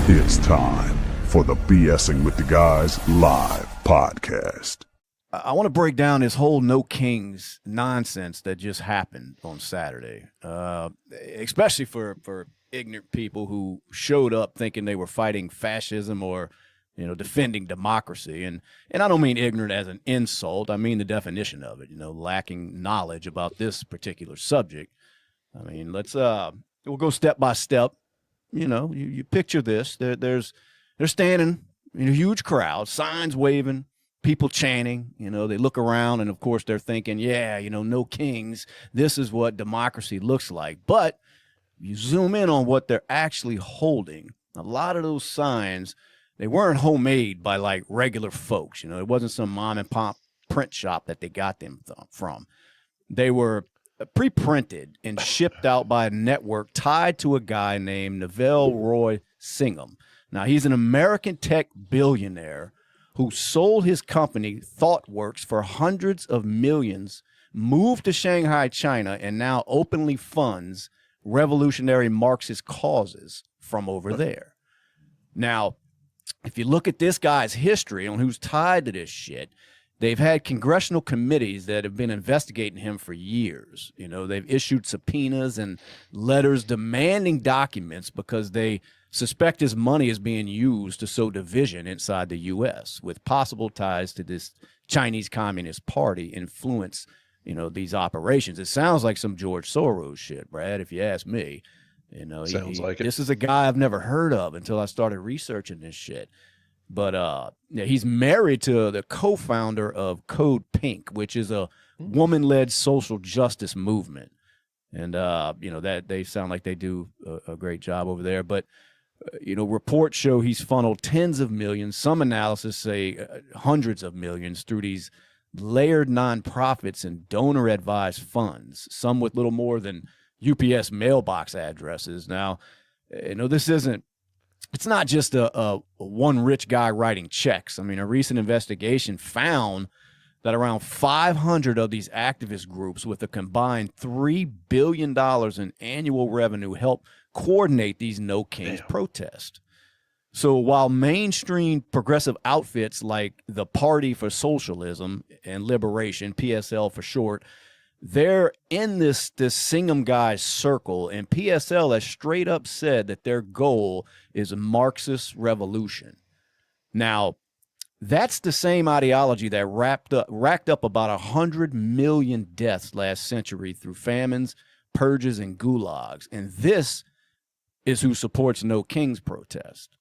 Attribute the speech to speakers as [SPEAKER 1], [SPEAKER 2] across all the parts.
[SPEAKER 1] It's time for the BSing with the Guys live podcast.
[SPEAKER 2] I want to break down this whole no kings nonsense that just happened on Saturday, especially for ignorant people who showed up thinking they were fighting fascism or, defending democracy. And I don't mean ignorant as an insult. I mean the definition of it, lacking knowledge about this particular subject. I mean, we'll go step by step. You picture this. They're standing in a huge crowd, signs waving, people chanting. They look around and, of course, they're thinking, no kings. This is what democracy looks like. But you zoom in on what they're actually holding. A lot of those signs, they weren't homemade by like regular folks. It wasn't some mom and pop print shop that they got them from. They were pre-printed and shipped out by a network tied to a guy named Neville Roy Singham. Now, he's an American tech billionaire who sold his company, ThoughtWorks, for hundreds of millions, moved to Shanghai, China, and now openly funds revolutionary Marxist causes from over there. Now, if you look at this guy's history on who's tied to this shit, they've had congressional committees that have been investigating him for years. They've issued subpoenas and letters demanding documents because they suspect his money is being used to sow division inside the U.S. with possible ties to this Chinese Communist Party influence, these operations. It sounds like some George Soros shit, Brad, if you ask me.
[SPEAKER 3] Sounds like it.
[SPEAKER 2] This is a guy I've never heard of until I started researching this shit. But he's married to the co-founder of Code Pink, which is a woman-led social justice movement. And, that they sound like they do a great job over there. But, reports show he's funneled tens of millions. Some analysis say hundreds of millions through these layered nonprofits and donor-advised funds, some with little more than UPS mailbox addresses. Now, it's not just a one rich guy writing checks. I mean, a recent investigation found that around 500 of these activist groups with a combined $3 billion in annual revenue help coordinate these No Kings protests. So while mainstream progressive outfits like the Party for Socialism and Liberation, PSL for short, they're in this Singham guy's circle, and PSL has straight up said that their goal is a Marxist revolution. Now, that's the same ideology that racked up about 100 million deaths last century through famines, purges, and gulags. And this is who supports No Kings protest.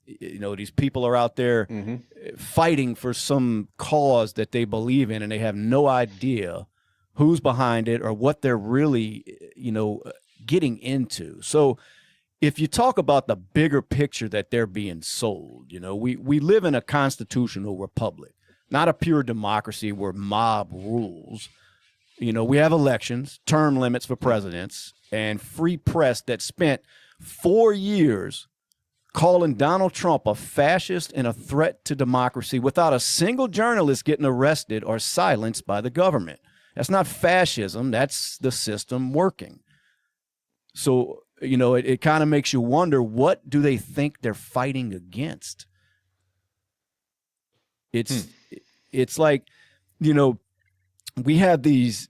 [SPEAKER 2] These people are out there fighting for some cause that they believe in, and they have no idea who's behind it or what they're really, getting into. So if you talk about the bigger picture that they're being sold, we live in a constitutional republic, not a pure democracy where mob rules. We have elections, term limits for presidents, and free press that spent 4 years calling Donald Trump a fascist and a threat to democracy without a single journalist getting arrested or silenced by the government. That's not fascism. That's the system working. So, it kind of makes you wonder, what do they think they're fighting against? It's like, we have these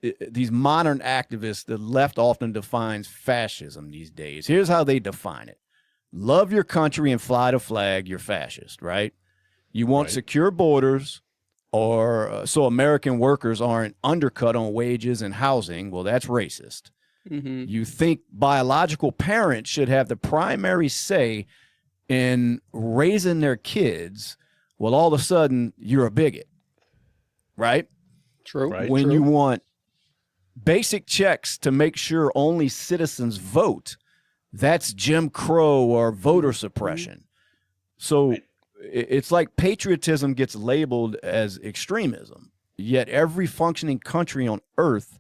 [SPEAKER 2] modern activists. The left often defines fascism these days. Here's how they define it. Love your country and fly the flag, you're fascist, right? You want secure borders, or so American workers aren't undercut on wages and housing. Well, that's racist. Mm-hmm. You think biological parents should have the primary say in raising their kids. Well, all of a sudden, you're a bigot, right?
[SPEAKER 4] True.
[SPEAKER 3] Right.
[SPEAKER 2] When you want basic checks to make sure only citizens vote, that's Jim Crow or voter suppression. So it's like patriotism gets labeled as extremism, yet every functioning country on earth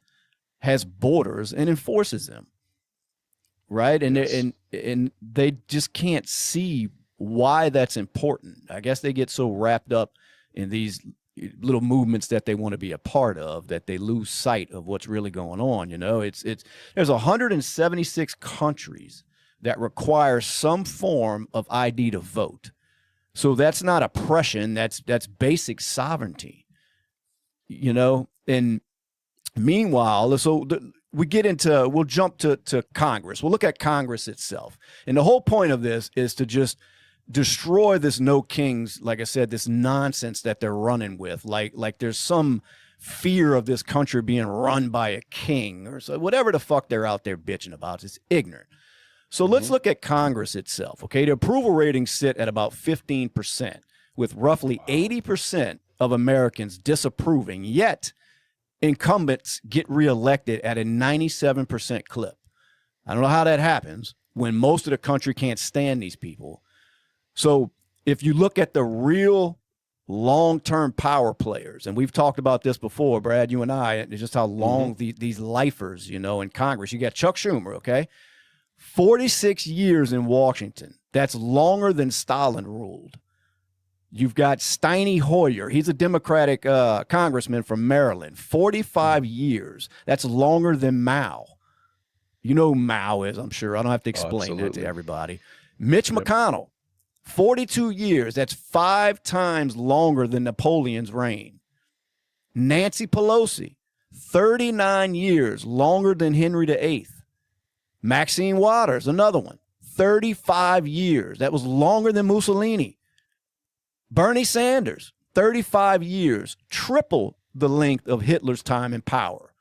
[SPEAKER 2] has borders and enforces them, right? And and they just can't see why that's important. I guess they get so wrapped up in these little movements that they want to be a part of that they lose sight of what's really going on. There's 176 countries that requires some form of ID to vote. So that's not oppression. That's basic sovereignty, and meanwhile, we'll jump to Congress. We'll look at Congress itself. And the whole point of this is to just destroy this no kings, like I said, this nonsense that they're running with. Like there's some fear of this country being run by a king or so, whatever the fuck they're out there bitching about. It's ignorant. So let's look at Congress itself, okay? The approval ratings sit at about 15%, with roughly 80% of Americans disapproving, yet incumbents get reelected at a 97% clip. I don't know how that happens when most of the country can't stand these people. So if you look at the real long-term power players, and we've talked about this before, Brad, you and I, and just how long these lifers, in Congress. You got Chuck Schumer, okay? 46 years in Washington. That's longer than Stalin ruled. You've got Steny Hoyer. He's a Democratic congressman from Maryland. 45 years. That's longer than Mao. You know who Mao is, I'm sure. I don't have to explain that to everybody. Mitch McConnell, 42 years. That's 5 times longer than Napoleon's reign. Nancy Pelosi, 39 years, longer than Henry VIII. Maxine Waters, another one, 35 years. That was longer than Mussolini. Bernie Sanders, 35 years, triple the length of Hitler's time in power.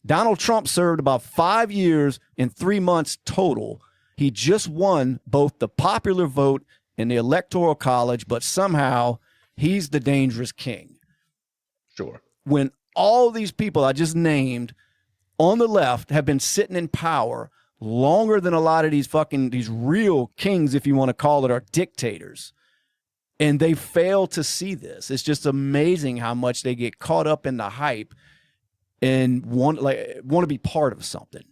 [SPEAKER 2] Donald Trump served about 5 years and 3 months total. He just won both the popular vote and the Electoral College, but somehow he's the dangerous king.
[SPEAKER 3] Sure.
[SPEAKER 2] When all these people I just named on the left have been sitting in power longer than a lot of these real kings, if you want to call it, are dictators. And they fail to see this. It's just amazing how much they get caught up in the hype and want to be part of something,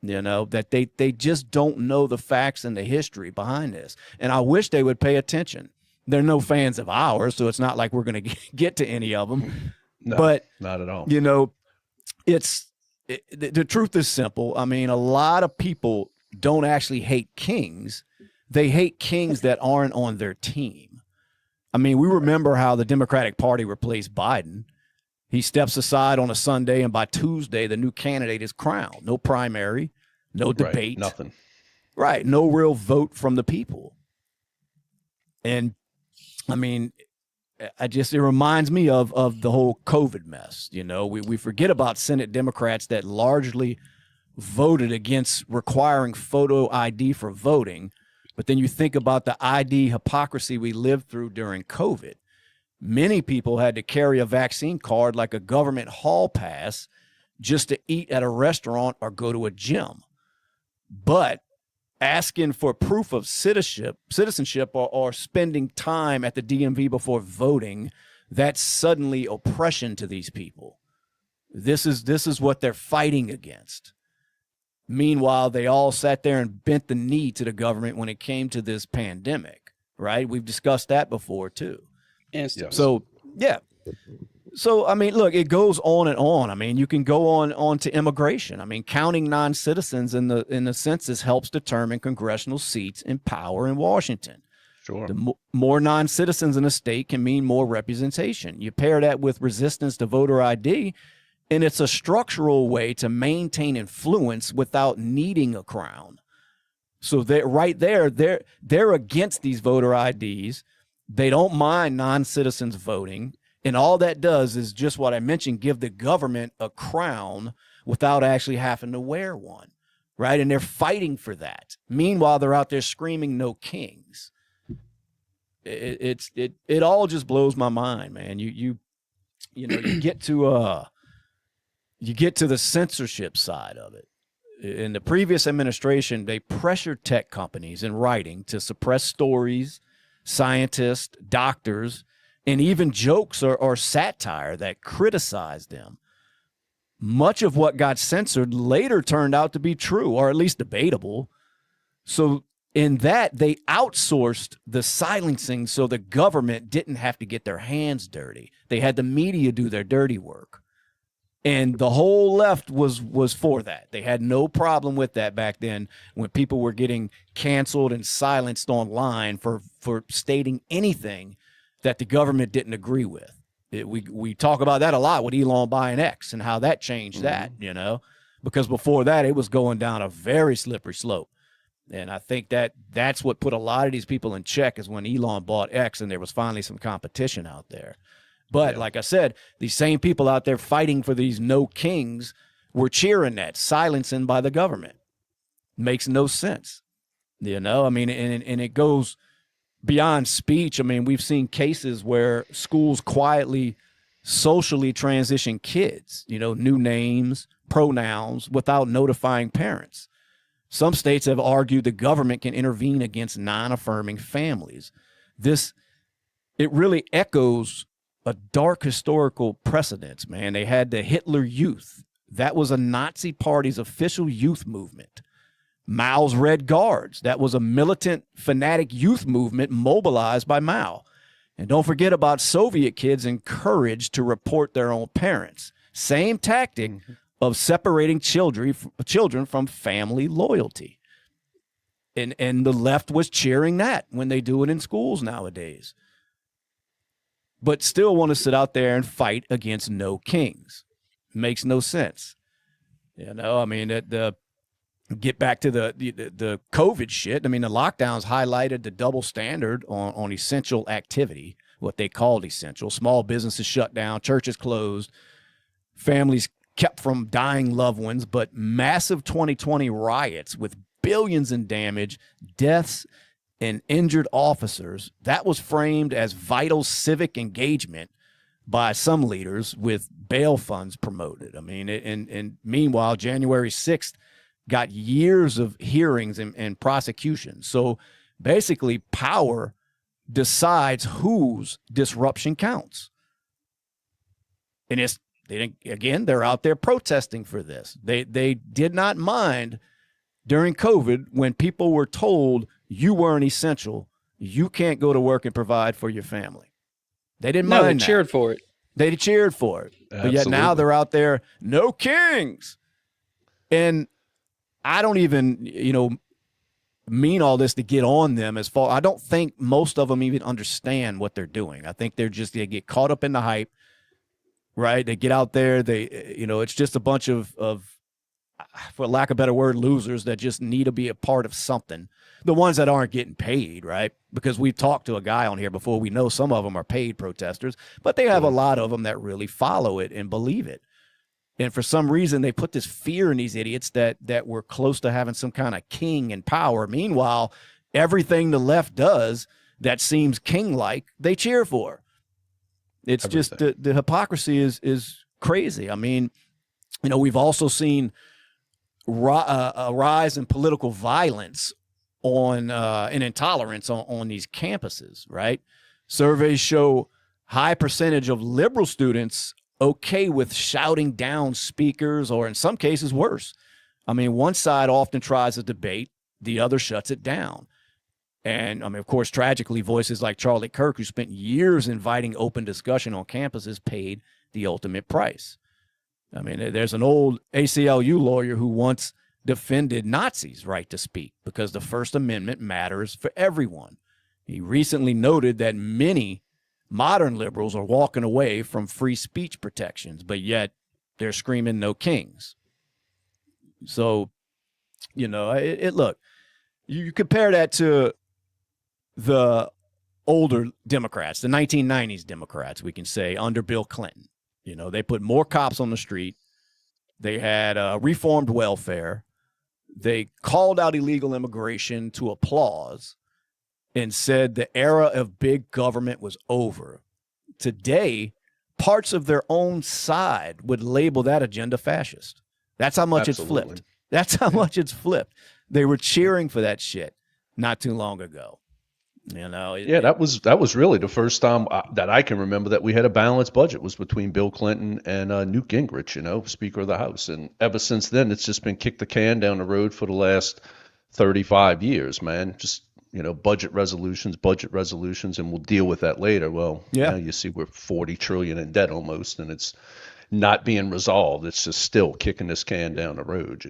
[SPEAKER 2] that they just don't know the facts and the history behind this. And I wish they would pay attention. They're no fans of ours, so it's not like we're going to get to any of them.
[SPEAKER 3] No,
[SPEAKER 2] but
[SPEAKER 3] not at all.
[SPEAKER 2] The truth is simple. I mean, a lot of people don't actually hate kings. They hate kings that aren't on their team. I mean, we remember how the Democratic Party replaced Biden. He steps aside on a Sunday, and by Tuesday, the new candidate is crowned. No primary, no debate.
[SPEAKER 3] Nothing.
[SPEAKER 2] Right. No real vote from the people. And, I mean, it reminds me of the whole COVID mess. We forget about Senate Democrats that largely voted against requiring photo ID for voting. But then you think about the ID hypocrisy we lived through during COVID. Many people had to carry a vaccine card like a government hall pass just to eat at a restaurant or go to a gym. But asking for proof of citizenship or spending time at the DMV before voting, that's suddenly oppression to these people. This is what they're fighting against. Meanwhile, they all sat there and bent the knee to the government when it came to this pandemic, right? We've discussed that before too.
[SPEAKER 3] Yes.
[SPEAKER 2] So, yeah. So, I mean, look, it goes on and on. I mean, you can go on to immigration. I mean, counting non-citizens in the census helps determine congressional seats and power in Washington.
[SPEAKER 3] Sure.
[SPEAKER 2] The more non-citizens in a state can mean more representation. You pair that with resistance to voter ID, and it's a structural way to maintain influence without needing a crown. So they're against these voter IDs. They don't mind non-citizens voting. And all that does is just what I mentioned, give the government a crown without actually having to wear one, right? And they're fighting for that. Meanwhile, they're out there screaming, "No kings." It all just blows my mind, man. You get to the censorship side of it. In the previous administration, they pressured tech companies in writing to suppress stories, scientists, doctors, and even jokes or satire that criticized them. Much of what got censored later turned out to be true, or at least debatable. So in that, they outsourced the silencing so the government didn't have to get their hands dirty. They had the media do their dirty work. And the whole left was for that. They had no problem with that back then when people were getting canceled and silenced online for stating anything that the government didn't agree with. We talk about that a lot with Elon buying X and how that changed that, you know, because before that it was going down a very slippery slope. And I think that's what put a lot of these people in check is when Elon bought X and there was finally some competition out there. But like I said, these same people out there fighting for these no kings were cheering that, silencing by the government. Makes no sense. You know, I mean, and it goes beyond speech. I mean, we've seen cases where schools quietly socially transition kids, you know, new names, pronouns, without notifying parents. Some states have argued the government can intervene against non-affirming families. It really echoes a dark historical precedence, man. They had the Hitler Youth. That was a Nazi party's official youth movement. Mao's Red Guards. That was a militant, fanatic youth movement mobilized by Mao. And don't forget about Soviet kids encouraged to report their own parents. Same tactic of separating children from family loyalty. And the left was cheering that when they do it in schools nowadays. But still want to sit out there and fight against no kings. Makes no sense. You know, I mean, get back to the COVID shit. I mean, the lockdowns highlighted the double standard on essential activity, what they called essential. Small businesses shut down, churches closed, families kept from dying loved ones, but massive 2020 riots with billions in damage, deaths, and injured officers, that was framed as vital civic engagement by some leaders with bail funds promoted. I mean, and meanwhile, January 6th got years of hearings and prosecution. So basically, power decides whose disruption counts. And they're out there protesting for this. They did not mind during COVID when people were told you weren't essential, you can't go to work and provide for your family. They didn't mind that.
[SPEAKER 3] They cheered for it.
[SPEAKER 2] They cheered for it.
[SPEAKER 3] Absolutely.
[SPEAKER 2] But yet now they're out there, no kings. And I don't even, mean all this to get on them I don't think most of them even understand what they're doing. I think they get caught up in the hype, right? They get out there, it's just a bunch of, for lack of a better word, losers that just need to be a part of something. The ones that aren't getting paid, right? Because we've talked to a guy on here before. We know some of them are paid protesters, but they have a lot of them that really follow it and believe it. And for some reason, they put this fear in these idiots that we're close to having some kind of king and power. Meanwhile, everything the left does that seems king-like, they cheer for. It's everything. Just the hypocrisy is crazy. I mean, we've also seen a rise in political violence and intolerance on these campuses, right? Surveys show high percentage of liberal students okay with shouting down speakers, or in some cases worse. I mean, one side often tries a debate, the other shuts it down. And I mean, of course, tragically, voices like Charlie Kirk, who spent years inviting open discussion on campuses, paid the ultimate price. I mean, there's an old ACLU lawyer who once defended Nazis' right to speak because the First Amendment matters for everyone. He recently noted that many modern liberals are walking away from free speech protections, but yet they're screaming no kings. So, look, you compare that to the older Democrats, the 1990s Democrats, we can say, under Bill Clinton. They put more cops on the street. They had reformed welfare. They called out illegal immigration to applause and said the era of big government was over. Today, parts of their own side would label that agenda fascist. That's how much it's flipped. That's how much it's flipped. They were cheering for that shit not too long ago.
[SPEAKER 3] That was really the first time that I can remember that we had a balanced budget was between Bill Clinton and Newt Gingrich, Speaker of the House. And ever since then, it's just been kick the can down the road for the last 35 years, man. Just, budget resolutions, and we'll deal with that later. Well, you see we're 40 trillion in debt almost, and not being resolved. It's just still kicking this can down the road,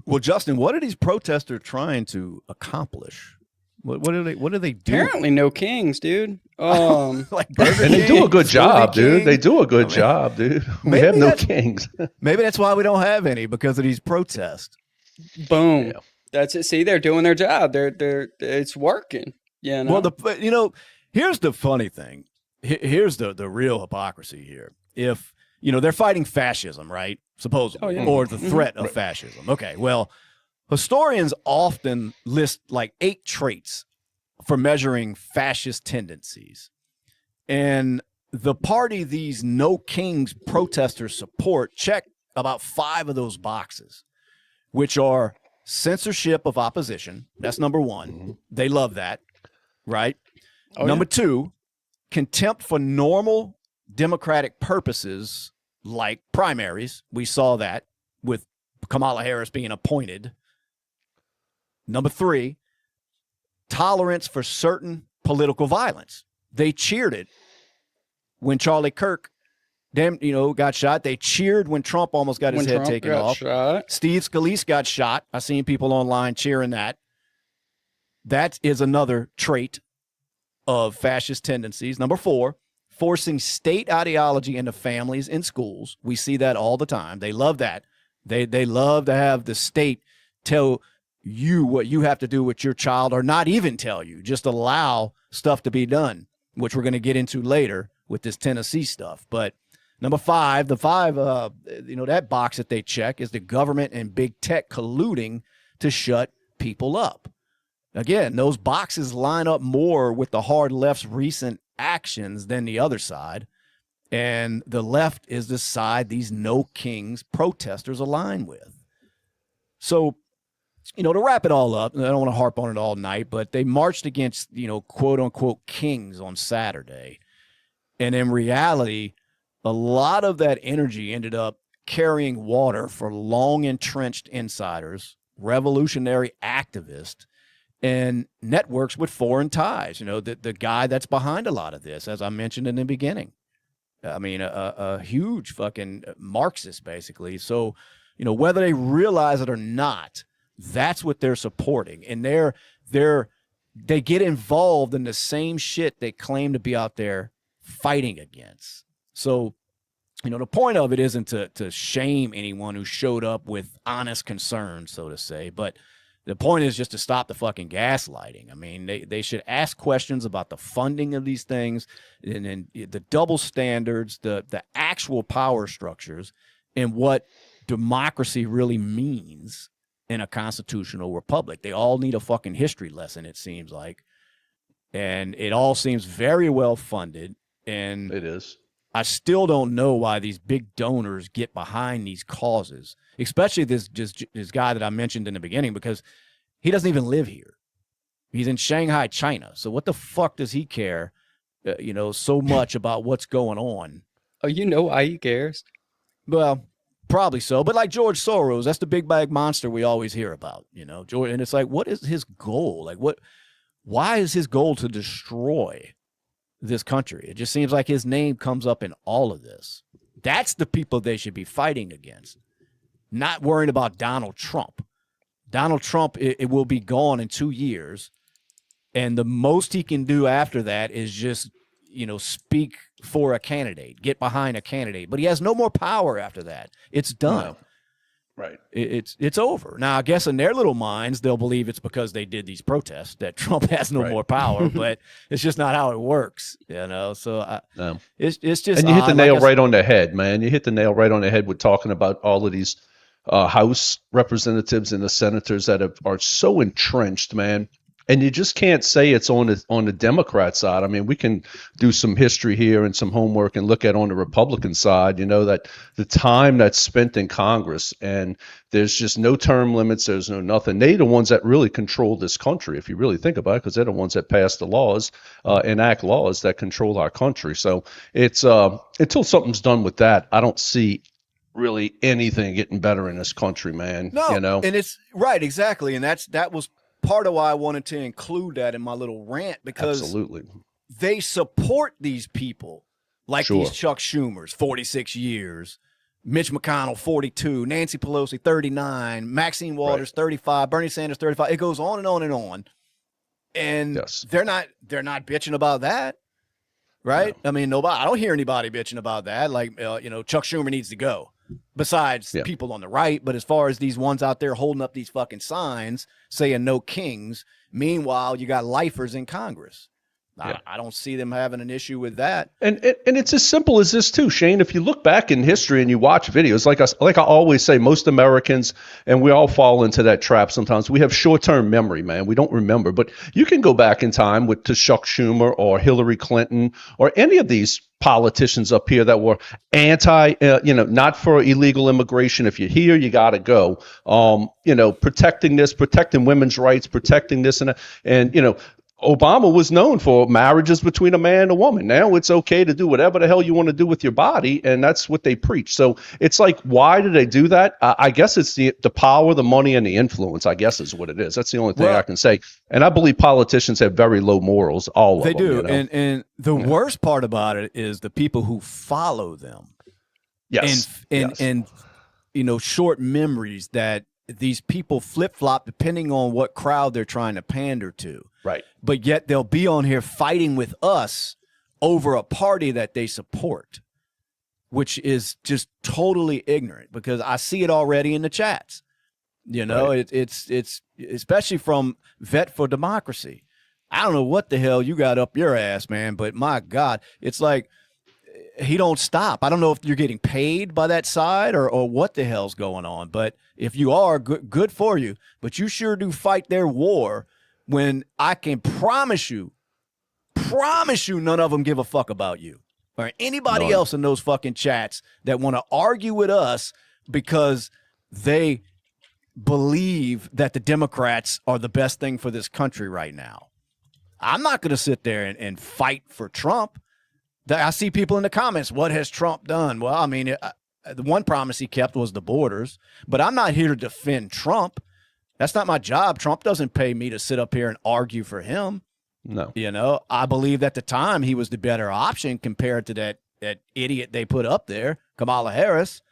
[SPEAKER 2] Well, Justin, what are these protesters trying to accomplish? What do they do?
[SPEAKER 4] Apparently no kings, dude.
[SPEAKER 2] Like Burger
[SPEAKER 3] and they
[SPEAKER 2] King,
[SPEAKER 3] do a good job,
[SPEAKER 2] Smoothie
[SPEAKER 3] dude.
[SPEAKER 2] King.
[SPEAKER 3] They do a good job, dude. We have no kings.
[SPEAKER 2] Maybe that's why we don't have any, because of these protests.
[SPEAKER 4] Boom.
[SPEAKER 3] Yeah.
[SPEAKER 4] That's it. See, they're doing their job. It's working. Yeah.
[SPEAKER 2] Well, here's the funny thing. Here's the real hypocrisy here. If they're fighting fascism, right? Supposedly, or the threat of fascism. Okay. Well, historians often list like 8 traits for measuring fascist tendencies. And the party these no kings protesters support check about 5 of those boxes, which are censorship of opposition. That's number 1. Mm-hmm. They love that, right? Number 2, contempt for normal democratic purposes like primaries. We saw that with Kamala Harris being appointed. Number 3, tolerance for certain political violence. They cheered it when Charlie Kirk got shot. They cheered when Trump almost got his head taken off. Steve Scalise got shot. I've seen people online cheering that. That is another trait of fascist tendencies. Number 4, forcing state ideology into families and schools. We see that all the time. They love that. They love to have the state tell you what you have to do with your child, or not even tell you, just allow stuff to be done, which we're going to get into later with this Tennessee stuff. But number 5, that box that they check is the government and big tech colluding to shut people up. Again, those boxes line up more with the hard left's recent actions than the other side. And the left is the side these no kings protesters align with. So, to wrap it all up, and I don't want to harp on it all night, but they marched against, quote unquote kings on Saturday. And in reality, a lot of that energy ended up carrying water for long entrenched insiders, revolutionary activists, and networks with foreign ties. The guy that's behind a lot of this, as I mentioned in the beginning. I mean, a huge fucking Marxist, basically. So, whether they realize it or not, that's what they're supporting. And they get involved in the same shit they claim to be out there fighting against. So, the point of it isn't to shame anyone who showed up with honest concerns, so to say, but the point is just to stop the fucking gaslighting. I mean, they should ask questions about the funding of these things, and then the double standards, the actual power structures, and what democracy really means in a constitutional republic. They all need a fucking history lesson, it seems like. And it all seems very well funded. And
[SPEAKER 3] it is.
[SPEAKER 2] I still don't know why these big donors get behind these causes, especially this guy that I mentioned in the beginning, because he doesn't even live here. He's in Shanghai, China. So what the fuck does he care, so much about what's going on?
[SPEAKER 4] Oh, you know why he cares?
[SPEAKER 2] Well, probably so. But like George Soros, that's the big bag monster we always hear about, George. And it's like, what is his goal? Like, why is his goal to destroy this country? It just seems like his name comes up in all of this. That's the people they should be fighting against, not worrying about Donald Trump. Donald Trump, it will be gone in 2 years. And the most he can do after that is just, speak for a candidate, get behind a candidate. But he has no more power after that. It's done.
[SPEAKER 3] No. Right.
[SPEAKER 2] It's over. Now, I guess in their little minds, they'll believe it's because they did these protests that Trump has no more power, but it's just not how it works, So it's just,
[SPEAKER 3] and you hit the nail right on the head, man. You hit the nail right on the head with talking about all of these House representatives and the senators that are so entrenched, man. And you just can't say it's on the Democrat side. I mean, we can do some history here and some homework and look at on the Republican side, that the time that's spent in Congress, and there's just no term limits. There's no nothing. They're the ones that really control this country, if you really think about it, because they're the ones that pass the laws, enact laws that control our country. So it's until something's done with that, I don't see really anything getting better in this country, man.
[SPEAKER 2] No, and it's right, exactly. And that was part of why I wanted to include that in my little rant, because
[SPEAKER 3] absolutely,
[SPEAKER 2] they support these people like these Chuck Schumers, 46 years, Mitch McConnell, 42, Nancy Pelosi, 39, Maxine Waters, 35, Bernie Sanders, 35. It goes on and on and on. And they're not bitching about that, right? No. I mean, I don't hear anybody bitching about that. Like, Chuck Schumer needs to go. Besides people on the right, but as far as these ones out there holding up these fucking signs saying no kings, meanwhile, you got lifers in Congress. I don't see them having an issue with that.
[SPEAKER 3] And it's as simple as this too, Shane. If you look back in history and you watch videos, like I always say, most Americans, and we all fall into that trap sometimes, we have short-term memory, man. We don't remember. But you can go back in time to Chuck Schumer or Hillary Clinton or any of these politicians up here that were anti, not for illegal immigration. If you're here, you got to go. Protecting women's rights, protecting this and Obama was known for marriages between a man and a woman. Now it's okay to do whatever the hell you want to do with your body, and that's what they preach. So it's like, why do they do that? I guess it's the power, the money, and the influence, I guess is what it is. That's the only thing I can say. And I believe politicians have very low morals, all of them.
[SPEAKER 2] They do, and the worst part about it is the people who follow them.
[SPEAKER 3] Yes.
[SPEAKER 2] And short memories that these people flip-flop depending on what crowd they're trying to pander to.
[SPEAKER 3] Right.
[SPEAKER 2] But yet they'll be on here fighting with us over a party that they support, which is just totally ignorant because I see it already in the chats. It's especially from Vet for Democracy. I don't know what the hell you got up your ass, man, but my God, it's like he don't stop. I don't know if you're getting paid by that side or what the hell's going on, but if you are, good for you. But you sure do fight their war when I can promise you none of them give a fuck about you or anybody else in those fucking chats that want to argue with us because they believe that the Democrats are the best thing for this country right now. I'm not going to sit there and fight for Trump. I see people in the comments, what has Trump done? Well, I mean, the one promise he kept was the borders, but I'm not here to defend Trump. That's not my job. Trump doesn't pay me to sit up here and argue for him.
[SPEAKER 3] No.
[SPEAKER 2] I believe at the time he was the better option compared to that idiot they put up there, Kamala Harris.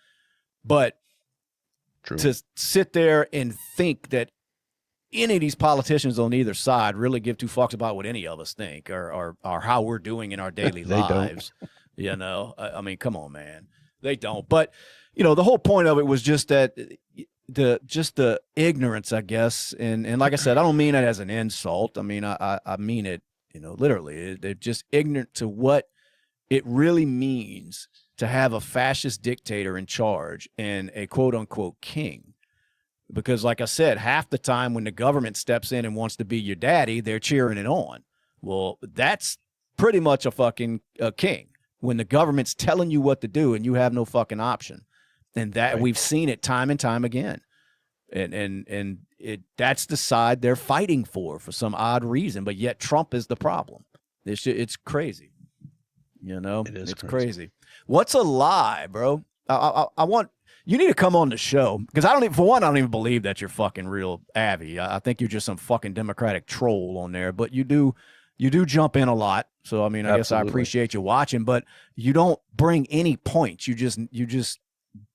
[SPEAKER 2] But to sit there and think that any of these politicians on either side really give two fucks about what any of us think or how we're doing in our daily lives. I mean, come on, man. They don't. But, the whole point of it was just that the ignorance, I guess. And like I said, I don't mean it as an insult. I mean, I mean it, literally. They're just ignorant to what it really means to have a fascist dictator in charge and a quote unquote king. Because like I said, half the time when the government steps in and wants to be your daddy, they're cheering it on. Well, that's pretty much a fucking king when the government's telling you what to do and you have no fucking option. And that we've seen it time and time again. And that's the side they're fighting for some odd reason. But yet Trump is the problem. It's crazy. It is crazy. What's a lie, bro? I want you need to come on the show because I don't even believe that you're fucking real Abby. I think you're just some fucking Democratic troll on there. But you do jump in a lot. So I mean, I guess I appreciate you watching. But you don't bring any points. You just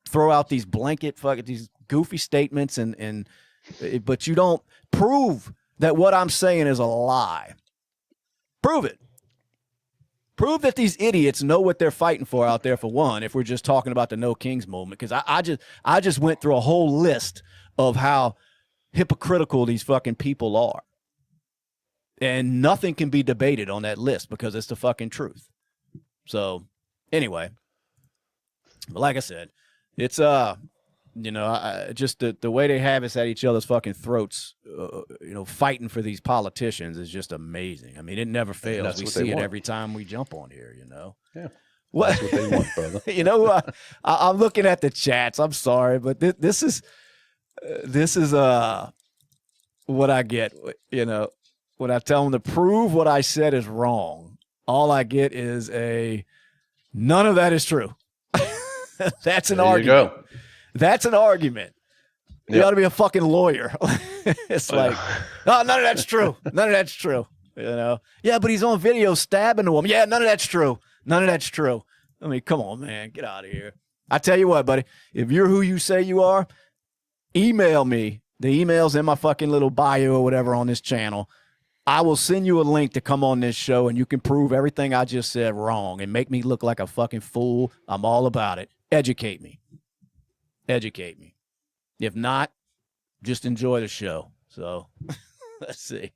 [SPEAKER 2] throw out these these goofy statements but you don't prove that what I'm saying is a lie. Prove it. Prove that these idiots know what they're fighting for out there, for one, if we're just talking about the No Kings movement. Because I just went through a whole list of how hypocritical these fucking people are. And nothing can be debated on that list because it's the fucking truth. So, anyway. But like I said, it's just the way they have us at each other's fucking throats, fighting for these politicians is just amazing. I mean, it never fails. We see it every time we jump on here,
[SPEAKER 3] Yeah. That's what they want, brother.
[SPEAKER 2] I'm looking at the chats. I'm sorry, but this is what I get, when I tell them to prove what I said is wrong. All I get is none of that is true. That's an argument.
[SPEAKER 3] Go.
[SPEAKER 2] That's an argument. You ought to be a fucking lawyer. It's like, none of that's true. None of that's true. Yeah, but he's on video stabbing a woman. Yeah, none of that's true. None of that's true. I mean, come on, man. Get out of here. I tell you what, buddy, if you're who you say you are, email me. The email's in my fucking little bio or whatever on this channel. I will send you a link to come on this show, and you can prove everything I just said wrong and make me look like a fucking fool. I'm all about it. Educate me. Educate me. If not, just enjoy the show. So, let's see.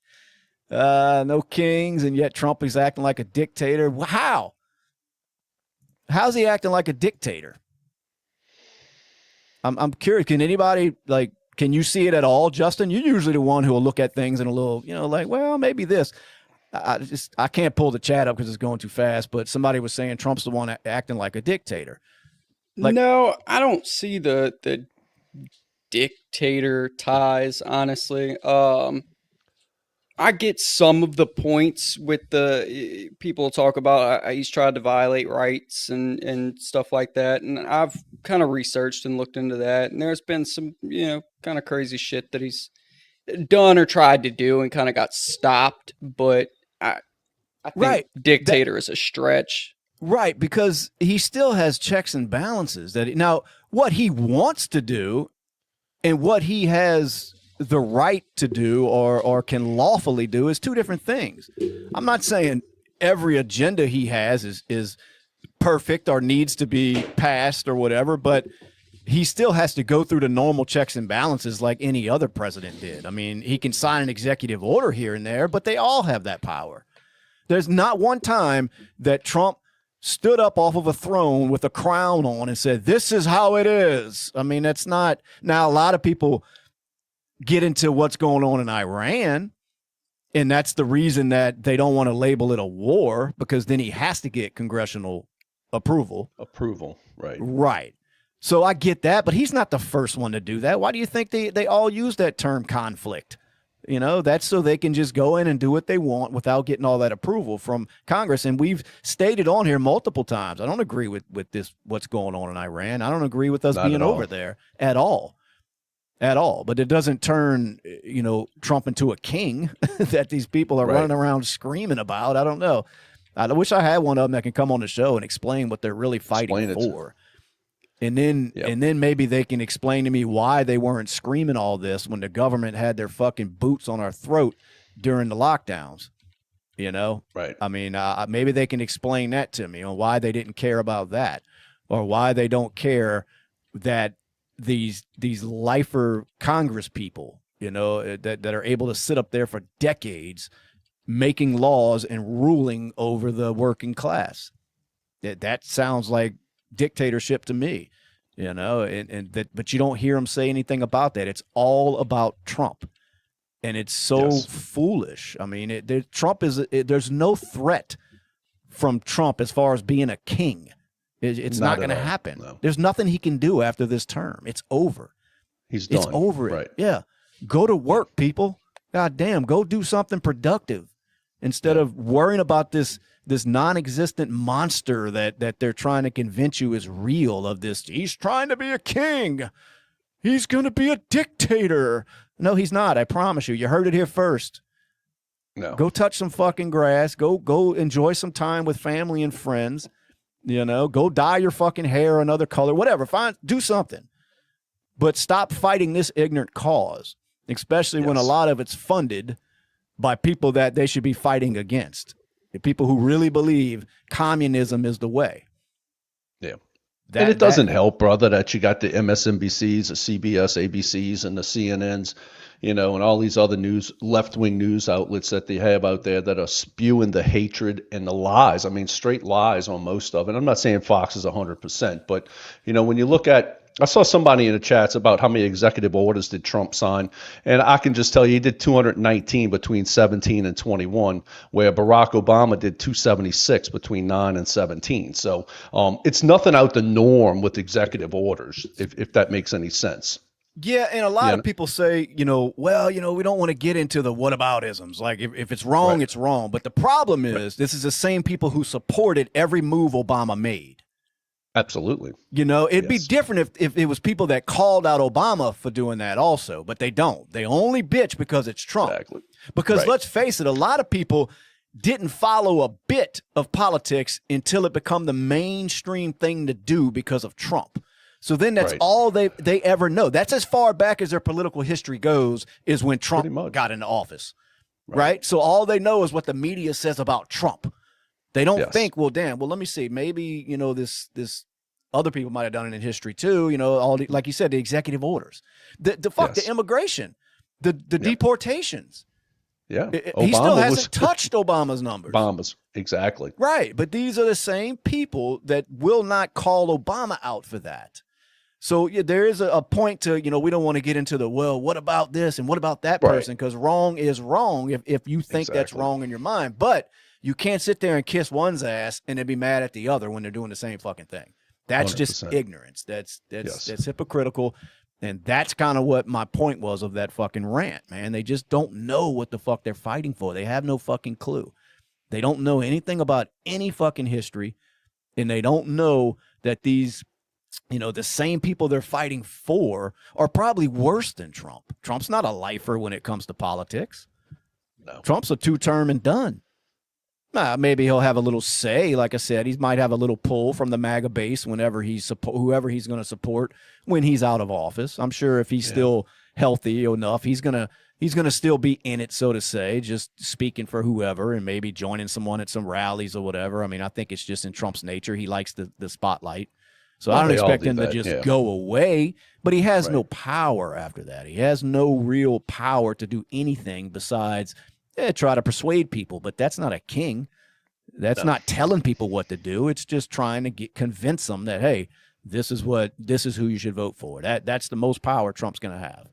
[SPEAKER 2] No kings, and yet Trump is acting like a dictator. How? How's he acting like a dictator? I'm curious. Can anybody, like, can you see it at all, Justin? You're usually the one who will look at things in a little, like, well, maybe this. I can't pull the chat up because it's going too fast, but somebody was saying Trump's the one acting like a dictator. Like,
[SPEAKER 4] no, I don't see the dictator ties, honestly. I get some of the points with the people talk about he's tried to violate rights and stuff like that. And I've kind of researched and looked into that. And there's been some, kind of crazy shit that he's done or tried to do and kind of got stopped. But I think dictator is a stretch.
[SPEAKER 2] Right, because he still has checks and balances. Now, what he wants to do and what he has the right to do or can lawfully do is two different things. I'm not saying every agenda he has is perfect or needs to be passed or whatever, but he still has to go through the normal checks and balances like any other president did. I mean, he can sign an executive order here and there, but they all have that power. There's not one time that Trump stood up off of a throne with a crown on and said, this is how it is. I mean, that's not. Now, a lot of people get into what's going on in Iran, and that's the reason that they don't want to label it a war, because then he has to get congressional approval.
[SPEAKER 3] Right.
[SPEAKER 2] Right. So I get that, but he's not the first one to do that. Why do you think they all use that term conflict? That's so they can just go in and do what they want without getting all that approval from Congress. And we've stated on here multiple times, I don't agree with this, what's going on in Iran. I don't agree with us being over there at all. At all. But it doesn't turn, Trump into a king that these people are running around screaming about. I don't know. I wish I had one of them that can come on the show and explain what they're really fighting for. And then maybe they can explain to me why they weren't screaming all this when the government had their fucking boots on our throat during the lockdowns.
[SPEAKER 3] Right.
[SPEAKER 2] I mean, maybe they can explain that to me on why they didn't care about that, or why they don't care that these lifer Congress people, that are able to sit up there for decades making laws and ruling over the working class. That sounds like dictatorship to me, but you don't hear him say anything about that. It's all about Trump, and it's so foolish. I mean, Trump there's no threat from Trump as far as being a king. It's not going to happen. No. There's nothing he can do after this term. It's over.
[SPEAKER 3] He's done.
[SPEAKER 2] It's over.
[SPEAKER 3] Right.
[SPEAKER 2] Yeah. Go to work, people. God damn, go do something productive instead of worrying about this non-existent monster that they're trying to convince you is real, of this. He's trying to be a king. He's going to be a dictator. No, he's not. I promise you. You heard it here first.
[SPEAKER 3] No.
[SPEAKER 2] Go touch some fucking grass. Go enjoy some time with family and friends. Go dye your fucking hair another color, whatever. Fine, do something. But stop fighting this ignorant cause, especially when a lot of it's funded by people that they should be fighting against. The people who really believe communism is the way.
[SPEAKER 3] Yeah. And it doesn't help, brother, that you got the MSNBCs, the CBS, ABCs, and the CNNs, and all these other left-wing news outlets that they have out there that are spewing the hatred and the lies. I mean, straight lies on most of it. I'm not saying Fox is 100%, but, when you look at, I saw somebody in the chats about how many executive orders did Trump sign, and I can just tell you he did 219 between 17 and 21, where Barack Obama did 276 between 9 and 17. So it's nothing out the norm with executive orders, if that makes any sense.
[SPEAKER 2] Yeah, and a lot of people say, we don't want to get into the whataboutisms. Like, if it's wrong, it's wrong. But the problem is, this is the same people who supported every move Obama made.
[SPEAKER 3] Absolutely.
[SPEAKER 2] It'd be different if it was people that called out Obama for doing that also, but they don't. They only bitch because it's Trump.
[SPEAKER 3] Exactly.
[SPEAKER 2] Because let's face it, a lot of people didn't follow a bit of politics until it became the mainstream thing to do because of Trump. So then that's all they ever know. That's as far back as their political history goes, is when Trump got into office, right? So all they know is what the media says about Trump. They don't think, well, damn, well, let me see. Maybe, you know, this other people might have done it in history too. You know, all the, like you said, the executive orders, the immigration, the deportations.
[SPEAKER 3] Yeah.
[SPEAKER 2] He still hasn't touched Obama's numbers.
[SPEAKER 3] Exactly.
[SPEAKER 2] Right. But these are the same people that will not call Obama out for that. So yeah, there is a point to, you know, we don't want to get into the, well, what about this and what about that person? Because wrong is wrong if you think that's wrong in your mind. But you can't sit there and kiss one's ass and then be mad at the other when they're doing the same fucking thing. That's 100%. Just ignorance. That's hypocritical. And that's kind of what my point was of that fucking rant, man. They just don't know what the fuck they're fighting for. They have no fucking clue. They don't know anything about any fucking history. And they don't know that these, you know, the same people they're fighting for are probably worse than Trump. Trump's not a lifer when it comes to politics. No. Trump's a two-term and done. Maybe he'll have a little say. Like I said, he might have a little pull from the MAGA base whenever whoever he's going to support when he's out of office. I'm sure if he's still healthy enough, he's gonna still be in it, so to say, just speaking for whoever and maybe joining someone at some rallies or whatever. I mean, I think it's just in Trump's nature. He likes the spotlight. So I don't expect him to just go away, but he has no power after that. He has no real power to do anything besides try to persuade people, but that's not a king. That's not telling people what to do. It's just trying to convince them that, hey, this is who you should vote for. That's the most power Trump's going to have.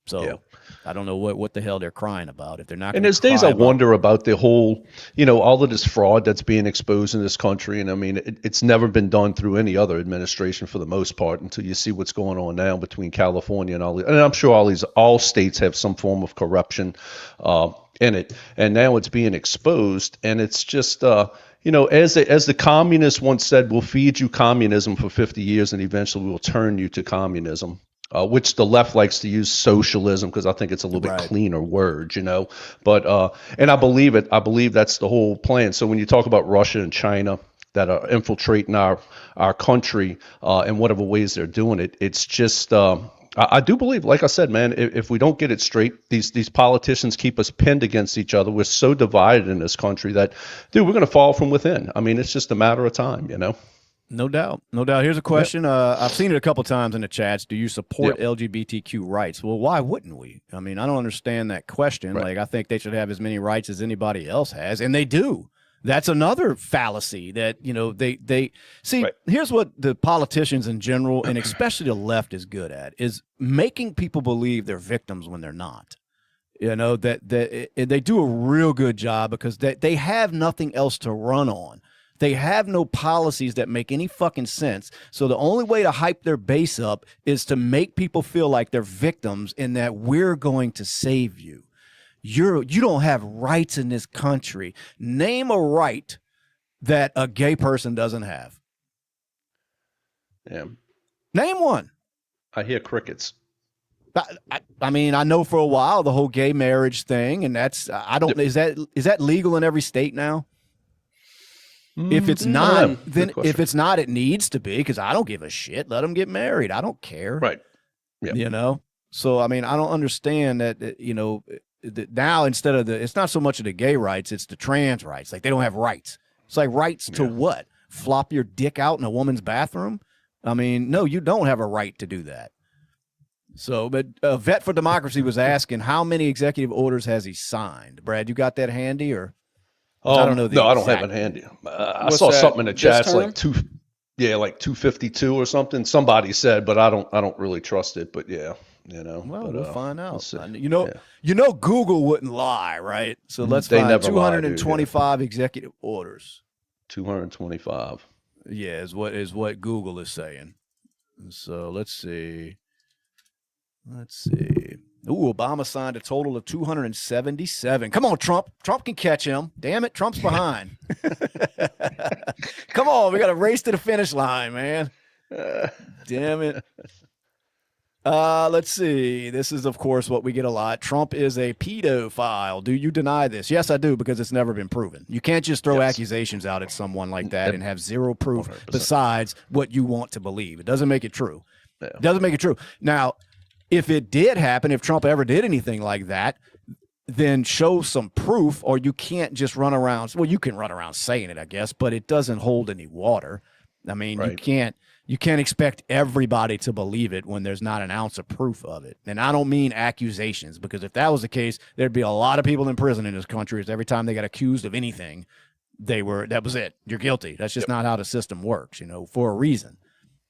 [SPEAKER 2] So I don't know what the hell they're crying about if they're not.
[SPEAKER 3] And there's days I wonder about the whole, you know, all of this fraud that's being exposed in this country. And I mean, it's never been done through any other administration for the most part until you see what's going on now between California and all these. And I'm sure all states have some form of corruption in it. And now it's being exposed. And it's just, you know, as the communists once said, we'll feed you communism for 50 years and eventually we'll turn you to communism. Which the left likes to use socialism because I think it's a little bit cleaner word, you know. But and I believe it. I believe that's the whole plan. So when you talk about Russia and China that are infiltrating our country in whatever ways they're doing it, it's just I do believe, like I said, man, if we don't get it straight, these politicians keep us pinned against each other. We're so divided in this country that, dude, we're going to fall from within. I mean, it's just a matter of time, you know.
[SPEAKER 2] No doubt. No doubt. Here's a question. I've seen it a couple times in the chats. Do you support LGBTQ rights? Well, why wouldn't we? I mean, I don't understand that question. Like, I think they should have as many rights as anybody else has, and they do. That's another fallacy that, you know, they see. Here's what the politicians in general, and especially the left, is good at, is making people believe they're victims when they're not. You know, that they do a real good job because they have nothing else to run on. They have no policies that make any fucking sense. So the only way to hype their base up is to make people feel like they're victims and that we're going to save you. You don't have rights in this country. Name a right that a gay person doesn't have.
[SPEAKER 3] Yeah.
[SPEAKER 2] Name one.
[SPEAKER 3] I hear crickets.
[SPEAKER 2] I mean, I know for a while the whole gay marriage thing, and that's is that legal in every state now? If it's not, then if it's not, it needs to be, because I don't give a shit. Let them get married. I don't care.
[SPEAKER 3] Right. Yeah.
[SPEAKER 2] You know? So, I mean, I don't understand that, you know, now instead of it's not so much of the gay rights, it's the trans rights. Like, they don't have rights. It's like rights to what? Flop your dick out in a woman's bathroom? I mean, no, you don't have a right to do that. So, but Vet for Democracy was asking, how many executive orders has he signed? Brad, you got that handy, or? I don't know.
[SPEAKER 3] No, I don't have it handy. I saw something in the chat, like 252 or something. Somebody said, but I don't really trust it. But yeah, you know. Well, we'll
[SPEAKER 2] find out. You know, Google wouldn't lie, right? So let's find 225 executive orders.
[SPEAKER 3] 225.
[SPEAKER 2] Yeah, is what Google is saying. So let's see. Ooh, Obama signed a total of 277. Come on, Trump. Trump can catch him. Damn it, Trump's behind. Come on, we got to race to the finish line, man. Damn it. Let's see. This is, of course, what we get a lot. Trump is a pedophile. Do you deny this? Yes, I do, because it's never been proven. You can't just throw accusations out at someone like that and have zero proof
[SPEAKER 3] 100%.
[SPEAKER 2] besides what you want to believe. It doesn't make it true.
[SPEAKER 3] Yeah.
[SPEAKER 2] It doesn't make it true. Now, if it did happen, if Trump ever did anything like that, then show some proof, or you can't just run around. Well, you can run around saying it, I guess, but it doesn't hold any water. I mean, you can't expect everybody to believe it when there's not an ounce of proof of it. And I don't mean accusations, because if that was the case, there'd be a lot of people in prison in this country. Every time they got accused of anything, that was it. You're guilty. That's just not how the system works, for a reason.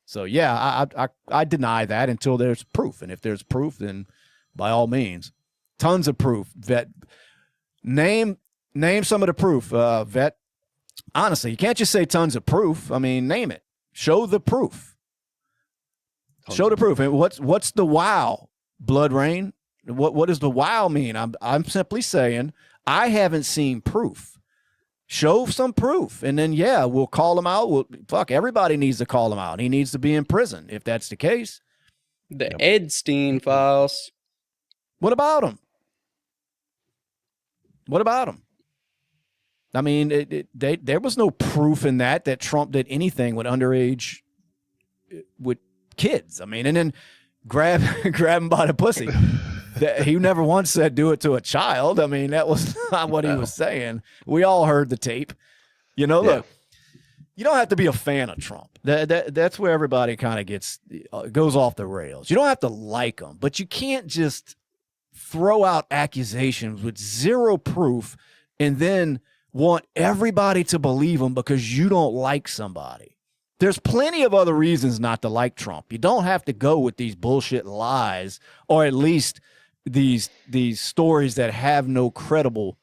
[SPEAKER 2] So yeah, I deny that until there's proof. And if there's proof, then by all means, tons of proof. Vet, name some of the proof, Vet. Honestly, you can't just say tons of proof. I mean, name it. Show the proof. Show the proof. And what's the wow, Blood Rain? What does the wow mean? I'm simply saying I haven't seen proof. Show some proof, and then we'll call him out. Everybody needs to call him out. He needs to be in prison if that's the case.
[SPEAKER 4] The Epstein files.
[SPEAKER 2] What about him? What about him? I mean, there was no proof in that Trump did anything with underage, with kids. I mean, and then grab him by the pussy. He never once said do it to a child. I mean, that was not what he was saying. We all heard the tape. Look, you don't have to be a fan of Trump. That's where everybody kind of goes off the rails. You don't have to like him, but you can't just throw out accusations with zero proof and then want everybody to believe them because you don't like somebody. There's plenty of other reasons not to like Trump. You don't have to go with these bullshit lies, or at least these stories that have no credible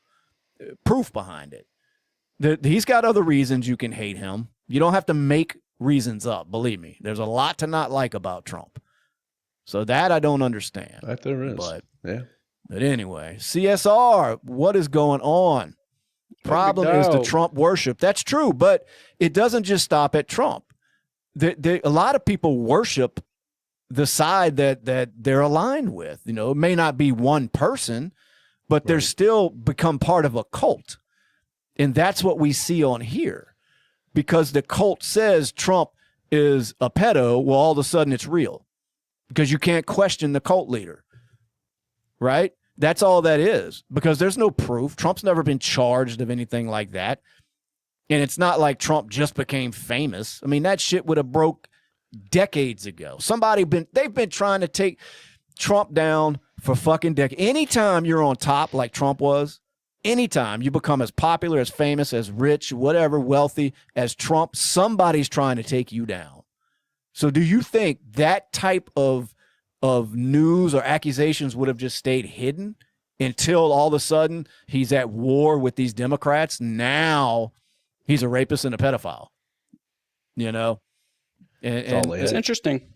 [SPEAKER 2] proof behind it. He's got other reasons you can hate him. You don't have to make reasons up. Believe me, there's a lot to not like about Trump. So that I don't understand.
[SPEAKER 3] That there is.
[SPEAKER 2] But anyway, CSR, what is going on? Problem is the Trump worship. That's true, but it doesn't just stop at Trump. A lot of people worship the side that they're aligned with. It may not be one person, but they're still become part of a cult. And that's what we see on here. Because the cult says Trump is a pedo, well, all of a sudden it's real. Because you can't question the cult leader. Right? That's all that is, because there's no proof. Trump's never been charged of anything like that. And it's not like Trump just became famous. I mean, that shit would have broke decades ago. They've been trying to take Trump down for fucking decades. Anytime you're on top like Trump was, anytime you become as popular, as famous, as rich, whatever, wealthy as Trump, somebody's trying to take you down. So do you think that type of news or accusations would have just stayed hidden until all of a sudden he's at war with these Democrats? Now he's a rapist and a pedophile, And
[SPEAKER 4] it's interesting.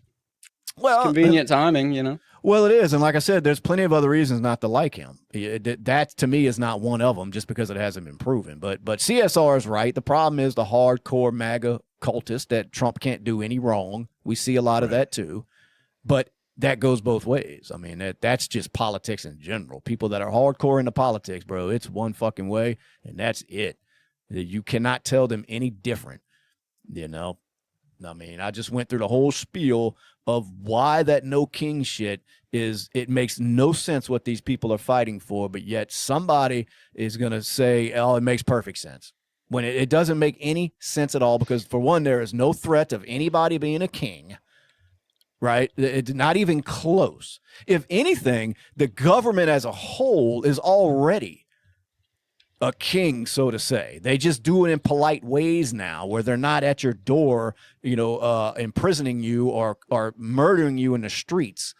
[SPEAKER 2] Well,
[SPEAKER 4] it's convenient timing,
[SPEAKER 2] Well, it is. And like I said, there's plenty of other reasons not to like him. That to me is not one of them, just because it hasn't been proven. But CSR is right. The problem is the hardcore MAGA cultist that Trump can't do any wrong. We see a lot of that too. But that goes both ways. I mean, that's just politics in general. People that are hardcore into politics, bro, it's one fucking way, and that's it. You cannot tell them any different, I mean, I just went through the whole spiel of why that no king shit is. It makes no sense what these people are fighting for, but yet somebody is going to say, oh, it makes perfect sense. When it doesn't make any sense at all, because for one, there is no threat of anybody being a king. Right? It's not even close. If anything, the government as a whole is already a king, so to say. They just do it in polite ways now, where they're not at your door, imprisoning you or murdering you in the streets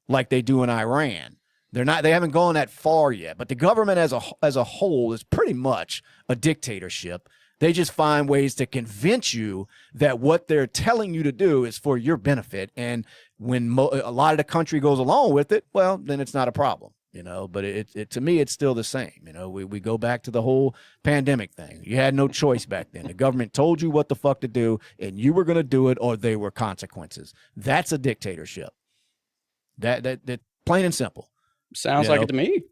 [SPEAKER 2] like they do in Iran. They haven't gone that far yet, but the government as a whole is pretty much a dictatorship. They just find ways to convince you that what they're telling you to do is for your benefit. And when a lot of the country goes along with it, well, then it's not a problem, but to me, it's still the same. We go back to the whole pandemic thing. You had no choice back then. The government told you what the fuck to do, and you were going to do it, or there were consequences. That's a dictatorship. That plain and simple.
[SPEAKER 4] Sounds like it to me.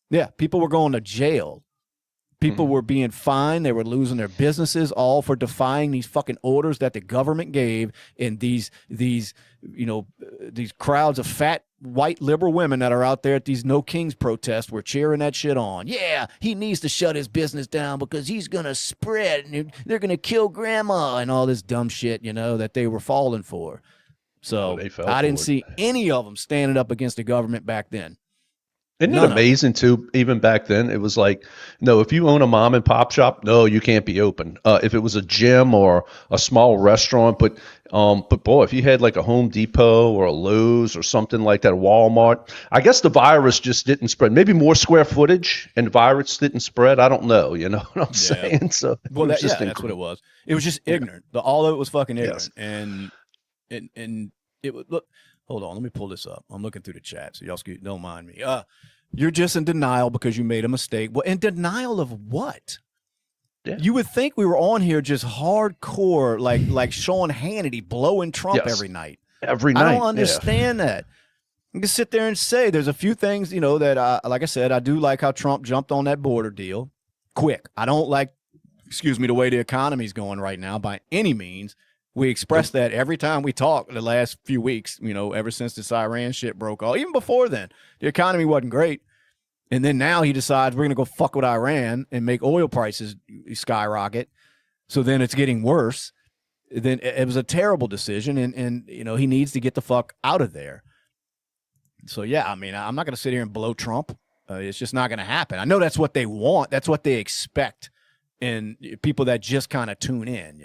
[SPEAKER 2] Yeah, people were going to jail. People were being fined. They were losing their businesses, all for defying these fucking orders that the government gave. And these crowds of fat white liberal women that are out there at these No Kings protests were cheering that shit on. Yeah, he needs to shut his business down because he's gonna spread and they're gonna kill grandma and all this dumb shit, that they were falling for. So I didn't see any of them standing up against the government back then.
[SPEAKER 3] Isn't it amazing too? Even back then, it was like, no, if you own a mom and pop shop, no, you can't be open. If it was a gym or a small restaurant, but boy, if you had like a Home Depot or a Lowe's or something like that, a Walmart, I guess the virus just didn't spread. Maybe more square footage and the virus didn't spread. I don't know. You know what I'm saying? So
[SPEAKER 2] that's what it was. It was just ignorant. All of it was fucking ignorant, and it would look. Hold on, let me pull this up. I'm looking through the chat, so y'all don't mind me. You're just in denial because you made a mistake. Well, in denial of what? Yeah. You would think we were on here just hardcore, like Sean Hannity blowing Trump every night.
[SPEAKER 3] Every night.
[SPEAKER 2] I don't understand that. You can sit there and say there's a few things, that, like I said, I do like how Trump jumped on that border deal quick. I don't like, the way the economy's going right now by any means. We expressed that every time we talk the last few weeks, ever since this Iran shit broke off. Even before then, the economy wasn't great. And then now he decides we're going to go fuck with Iran and make oil prices skyrocket. So then it's getting worse. Then it was a terrible decision. And he needs to get the fuck out of there. So, yeah, I'm not going to sit here and blow Trump. It's just not going to happen. I know that's what they want. That's what they expect. And people that just kind of tune in,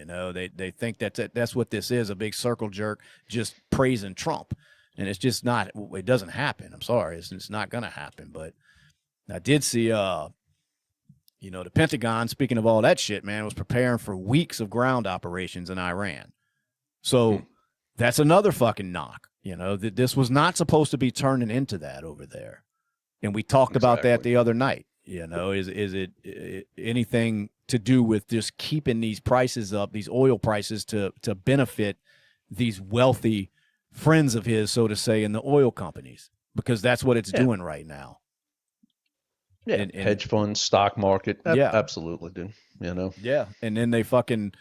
[SPEAKER 2] they think that's what this is, a big circle jerk just praising Trump. And it's just not, it doesn't happen. I'm sorry. It's not going to happen. But I did see, the Pentagon, speaking of all that shit, man, was preparing for weeks of ground operations in Iran. So that's another fucking knock, that this was not supposed to be turning into that over there. And we talked about that the other night. Is it anything to do with just keeping these prices up, these oil prices to benefit these wealthy friends of his, so to say, in the oil companies, because that's what it's doing right now.
[SPEAKER 3] Yeah, and hedge funds, stock market. Absolutely, dude.
[SPEAKER 2] Yeah, and then they fucking,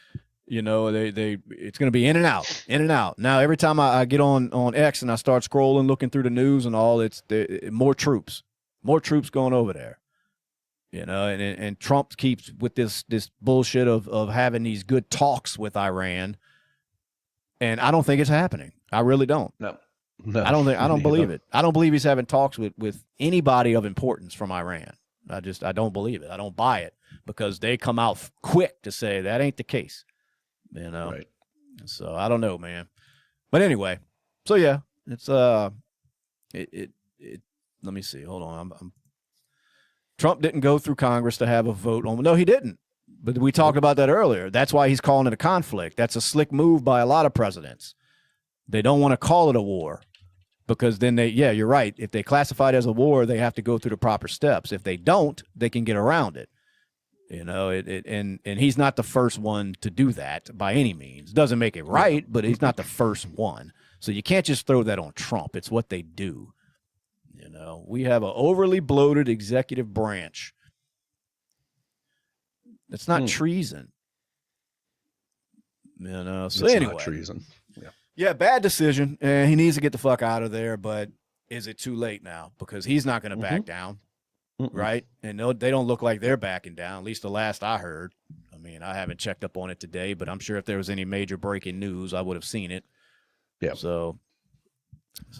[SPEAKER 2] it's going to be in and out. Now, every time I get on X and I start scrolling, looking through the news and all, it's more troops going over there. And Trump keeps with this bullshit of having these good talks with Iran, and I don't think it's happening. I really don't. No. I don't believe it. I don't believe he's having talks with anybody of importance from Iran. I don't believe it. I don't buy it, because they come out quick to say that ain't the case. Right. So I don't know, man. But anyway, so yeah, it's let me see. Hold on. Trump didn't go through Congress to have a vote on. No, he didn't. But we talked about that earlier. That's why he's calling it a conflict. That's a slick move by a lot of presidents. They don't want to call it a war, because then you're right. If they classify it as a war, they have to go through the proper steps. If they don't, they can get around it. And he's not the first one to do that by any means. Doesn't make it right, but he's not the first one. So you can't just throw that on Trump. It's what they do. We have an overly bloated executive branch. That's not treason. So
[SPEAKER 3] it's
[SPEAKER 2] anyway,
[SPEAKER 3] not treason.
[SPEAKER 2] Yeah, bad decision, and he needs to get the fuck out of there. But is it too late now? Because he's not going to back down, right? And they don't look like they're backing down. At least the last I heard. I mean, I haven't checked up on it today, but I'm sure if there was any major breaking news, I would have seen it. Yeah. So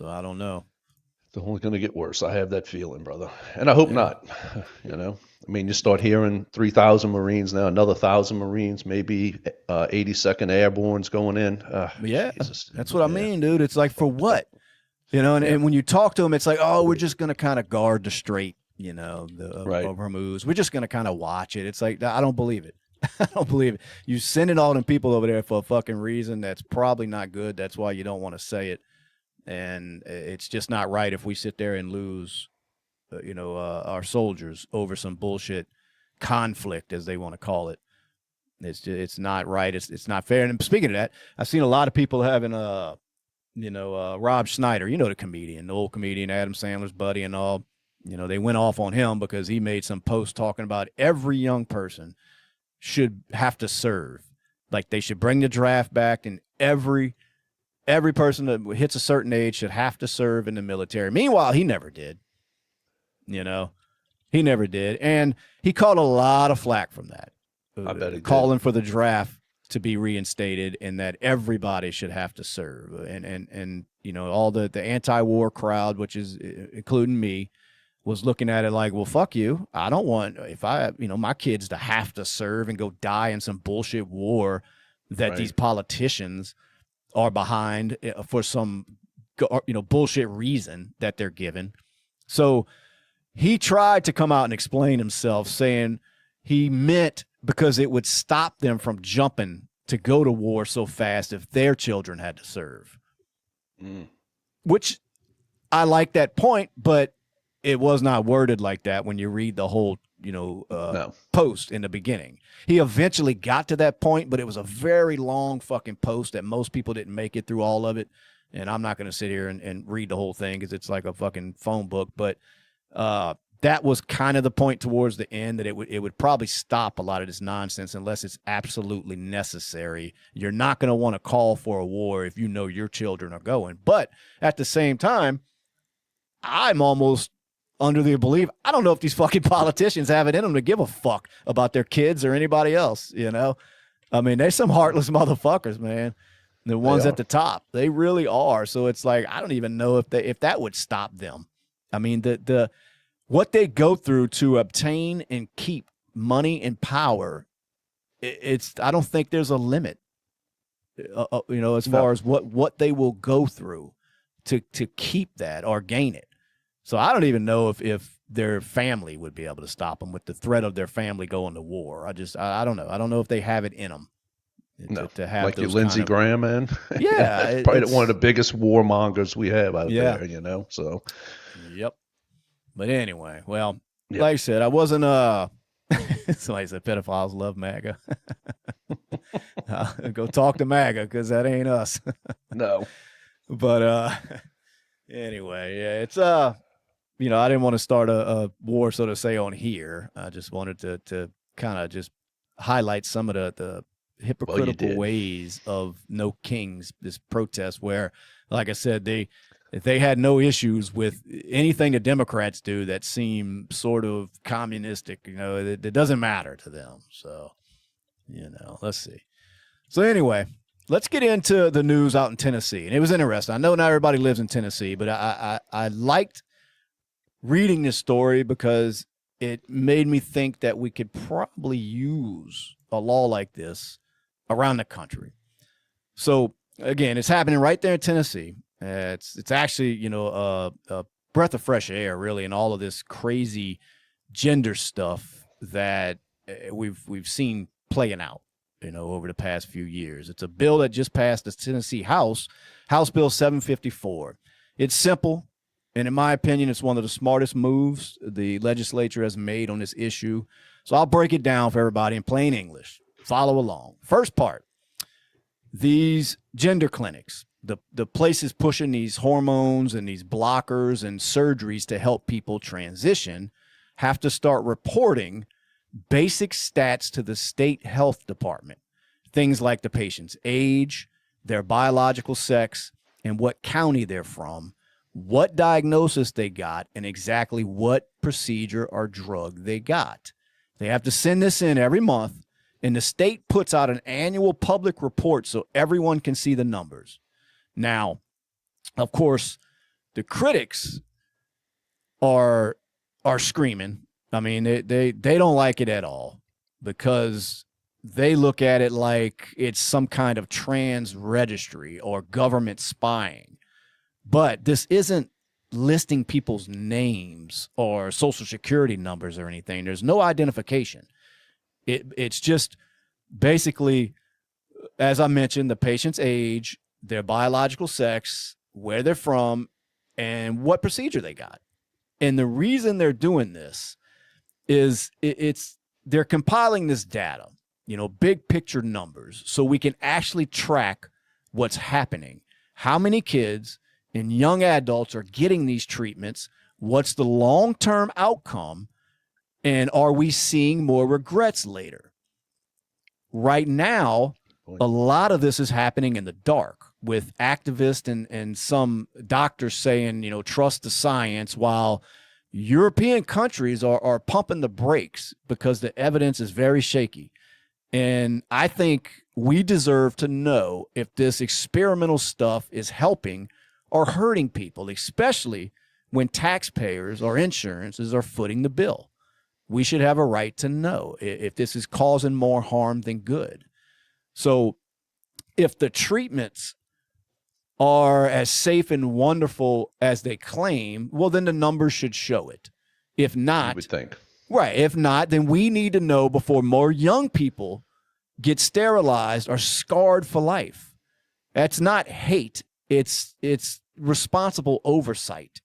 [SPEAKER 2] I don't know.
[SPEAKER 3] It's only going to get worse. I have that feeling, brother, and I hope not. I mean, you start hearing 3,000 Marines now, another 1,000 Marines, maybe 82nd Airborne's going in.
[SPEAKER 2] Jesus. That's what I mean, dude. It's like, for what? And when you talk to them, it's like, oh, we're just going to kind of guard the strait, of Hormuz. We're just going to kind of watch it. It's like, I don't believe it. I don't believe it. You sending all them people over there for a fucking reason that's probably not good. That's why you don't want to say it. And it's just not right if we sit there and lose, our soldiers over some bullshit conflict, as they want to call it. It's not right. It's not fair. And speaking of that, I've seen a lot of people having Rob Schneider, the comedian, the old comedian, Adam Sandler's buddy and all, they went off on him because he made some post talking about every young person should have to serve. Like they should bring the draft back, and every person that hits a certain age should have to serve in the military. Meanwhile, he never did. He never did. And he caught a lot of flack from that.
[SPEAKER 3] I bet he
[SPEAKER 2] calling for the draft to be reinstated and that everybody should have to serve. And all the anti-war crowd, which is including me, was looking at it like, well, fuck you. I don't want, my kids to have to serve and go die in some bullshit war that these politicians are behind for some, bullshit reason that they're given. So he tried to come out and explain himself, saying he meant because it would stop them from jumping to go to war so fast if their children had to serve. Which I like that point, but it was not worded like that when you read the whole, post in the beginning. He eventually got to that point, but it was a very long fucking post that most people didn't make it through all of it. And I'm not going to sit here and read the whole thing because it's like a fucking phone book. But that was kind of the point towards the end, that it would probably stop a lot of this nonsense unless it's absolutely necessary. You're not going to want to call for a war if you know your children are going. But at the same time, I'm almost under the belief, I don't know if these fucking politicians have it in them to give a fuck about their kids or anybody else, I mean, they're some heartless motherfuckers, man. The ones at the top, they really are. So it's like, I don't even know if that would stop them. I mean, what they go through to obtain and keep money and power, I don't think there's a limit, as far as what they will go through to keep that or gain it. So I don't even know if their family would be able to stop them with the threat of their family going to war. I don't know. I don't know if they have it in them. To have
[SPEAKER 3] like your Lindsey Graham, man.
[SPEAKER 2] Yeah.
[SPEAKER 3] Probably one of the biggest warmongers we have out there, so.
[SPEAKER 2] Yep. But anyway, well, like I said, I wasn't, somebody said pedophiles love MAGA. Go talk to MAGA because that ain't us.
[SPEAKER 3] No.
[SPEAKER 2] But anyway, yeah, it's, I didn't want to start a war, so to say, on here. I just wanted to kind of just highlight some of the hypocritical ways of No Kings, this protest where, like I said, they had no issues with anything the Democrats do that seem sort of communistic. It doesn't matter to them. So, let's see. So anyway, let's get into the news out in Tennessee. And it was interesting. I know not everybody lives in Tennessee, but I liked reading this story because it made me think that we could probably use a law like this around the country. So again, it's happening right there in Tennessee. It's actually, a breath of fresh air, really, in all of this crazy gender stuff that we've seen playing out, over the past few years. It's a bill that just passed the Tennessee House Bill 754. It's simple, and in my opinion, it's one of the smartest moves the legislature has made on this issue. So I'll break it down for everybody in plain English. Follow along. First part, these gender clinics, the places pushing these hormones and these blockers and surgeries to help people transition, have to start reporting basic stats to the state health department. Things like the patient's age, their biological sex, and what county they're from, what diagnosis they got, and exactly what procedure or drug they got. They have to send this in every month, and the state puts out an annual public report so everyone can see the numbers. Now, of course, the critics are screaming. I mean, they don't like it at all because they look at it like it's some kind of trans registry or government spying. But this isn't listing people's names or social security numbers or anything. There's no identification. It's just basically, as I mentioned, the patient's age, their biological sex, where they're from, and what procedure they got. And the reason they're doing this is they're compiling this data, big picture numbers, so we can actually track what's happening How many kids and young adults are getting these treatments? What's the long-term outcome? And are we seeing more regrets later? Right now, a lot of this is happening in the dark with activists and some doctors saying, you know, trust the science, while European countries are pumping the brakes because the evidence is very shaky. And I think we deserve to know if this experimental stuff is helping or hurting people, especially when taxpayers or insurances are footing the bill. We should have a right to know if this is causing more harm than good. So if the treatments are as safe and wonderful as they claim, well, then the numbers should show it. If not,
[SPEAKER 3] you would think.
[SPEAKER 2] Right. If not, then we need to know before more young people get sterilized or scarred for life. That's not hate. It's responsible oversight.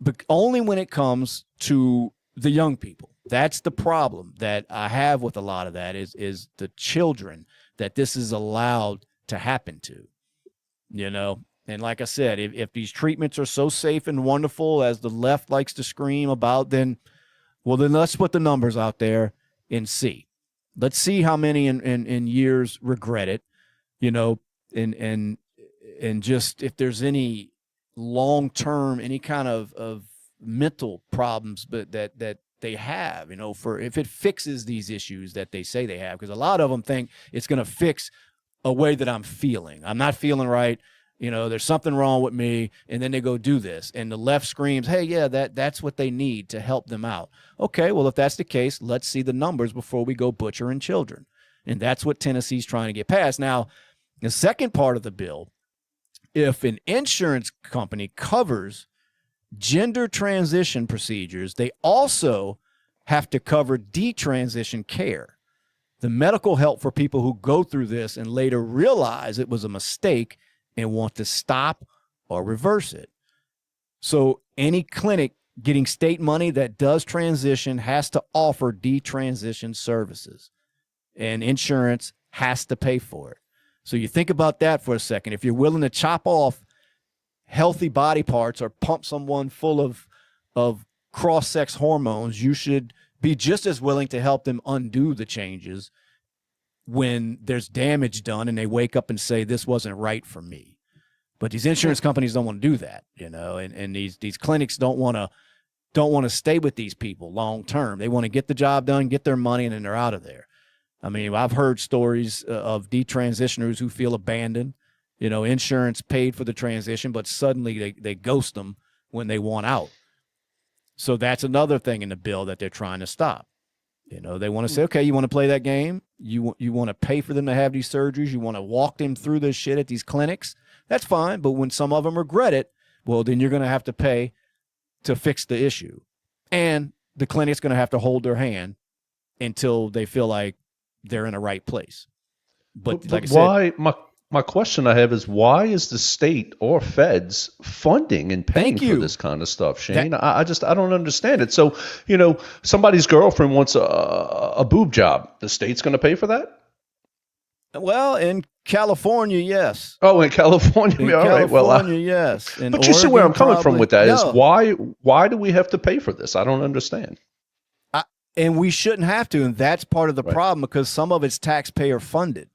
[SPEAKER 2] But only when it comes to the young people. That's the problem that I have with a lot of that is the children that this is allowed to happen to, you know? And like I said, if these treatments are so safe and wonderful as the left likes to scream about, then let's put the numbers out there and see. Let's see how many in years regret it, you know, and just if there's any long-term, any kind of mental problems, but that they have, you know, for if it fixes these issues that they say they have, because a lot of them think it's going to fix a way that I'm feeling. I'm not feeling right. You know, there's something wrong with me. And then they go do this. And the left screams, hey, yeah, that's what they need to help them out. Okay, well, if that's the case, let's see the numbers before we go butchering children. And that's what Tennessee's trying to get passed. Now, the second part of the bill, if an insurance company covers gender transition procedures, they also have to cover detransition care, the medical help for people who go through this and later realize it was a mistake and want to stop or reverse it. So any clinic getting state money that does transition has to offer detransition services, and insurance has to pay for it. So you think about that for a second. If you're willing to chop off healthy body parts or pump someone full of cross-sex hormones, you should be just as willing to help them undo the changes when there's damage done and they wake up and say, this wasn't right for me. But these insurance companies don't want to do that, you know, and these clinics don't want to stay with these people long term. They want to get the job done, get their money, and then they're out of there. I mean, I've heard stories of detransitioners who feel abandoned. You know, insurance paid for the transition, but suddenly they ghost them when they want out. So that's another thing in the bill that they're trying to stop. You know, they want to say, okay, you want to play that game? You want to pay for them to have these surgeries? You want to walk them through this shit at these clinics? That's fine. But when some of them regret it, well, then you're going to have to pay to fix the issue. And the clinic's going to have to hold their hand until they feel like they're in the right place. But like I said,
[SPEAKER 3] my question I have is, why is the state or feds funding and paying for this kind of stuff, Shane? I don't understand it. So, you know, somebody's girlfriend wants a boob job. The state's going to pay for that?
[SPEAKER 2] Well, in California, yes.
[SPEAKER 3] Oh, in California, all right. Well,
[SPEAKER 2] California, yes.
[SPEAKER 3] But you see where I'm coming from with that is why do we have to pay for this? I don't understand.
[SPEAKER 2] And we shouldn't have to, and that's part of the problem because some of it's taxpayer funded.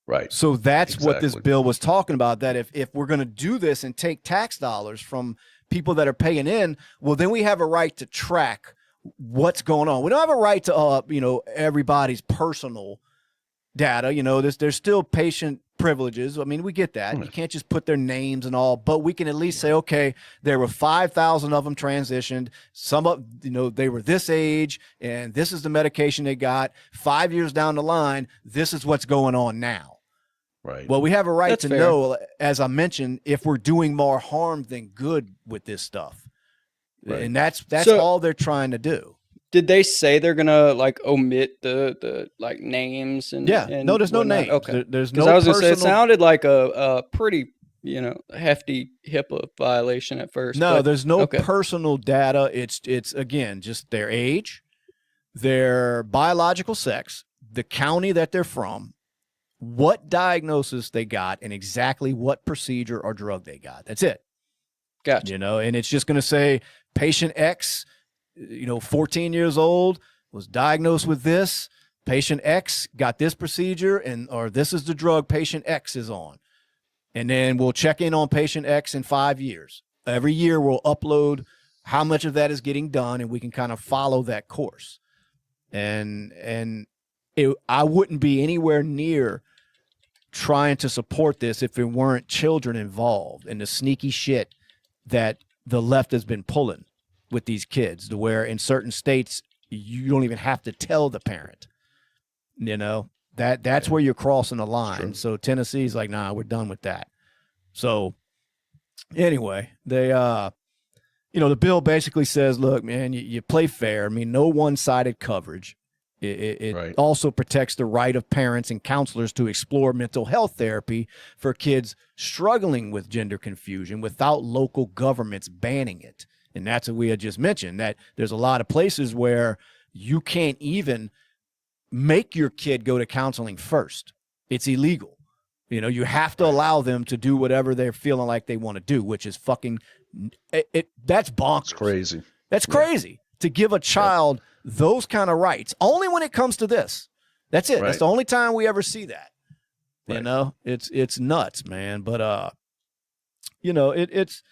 [SPEAKER 3] Right.
[SPEAKER 2] So that's what this bill was talking about, that if we're going to do this and take tax dollars from people that are paying in, well, then we have a right to track what's going on. We don't have a right to, you know, everybody's personal data. You know, there's still patient privileges. I mean, we get that. You can't just put their names and all, but we can at least say, okay, there were 5,000 of them transitioned. Some of, you know, they were this age and this is the medication they got. 5 years down the line, this is what's going on now.
[SPEAKER 3] Right.
[SPEAKER 2] Well, we have a right to know, as I mentioned, if we're doing more harm than good with this stuff. Right. And that's all they're trying to do.
[SPEAKER 4] Did they say they're gonna like omit the like names and
[SPEAKER 2] no, there's no names.
[SPEAKER 4] Okay,
[SPEAKER 2] there's no.
[SPEAKER 4] I was gonna say it sounded like a pretty hefty HIPAA violation at first.
[SPEAKER 2] No, there's no personal data. It's again just their age, their biological sex, the county that they're from, what diagnosis they got and exactly what procedure or drug they got. That's it.
[SPEAKER 4] Gotcha.
[SPEAKER 2] And it's just going to say patient X, 14 years old, was diagnosed with this. Patient X got this procedure, or this is the drug patient X is on. And then we'll check in on patient X in 5 years. Every year we'll upload how much of that is getting done, and we can kind of follow that course. And I wouldn't be anywhere near trying to support this if there weren't children involved in the sneaky shit that the left has been pulling with these kids, to where in certain states you don't even have to tell the parent. That's where you're crossing the line. Sure. So Tennessee's like, nah, we're done with that. So anyway, they the bill basically says, look, man, you play fair. I mean, no one-sided coverage. It right. also protects the right of parents and counselors to explore mental health therapy for kids struggling with gender confusion without local governments banning it. And that's what we had just mentioned, that there's a lot of places where you can't even make your kid go to counseling first. It's illegal. You have to allow them to do whatever they're feeling like they want to do, which is fucking that's bonkers.
[SPEAKER 3] It's crazy.
[SPEAKER 2] That's crazy to give a child those kind of rights only when it comes to this. That's it. Right. That's the only time we ever see that. Right. It's nuts, man. But it's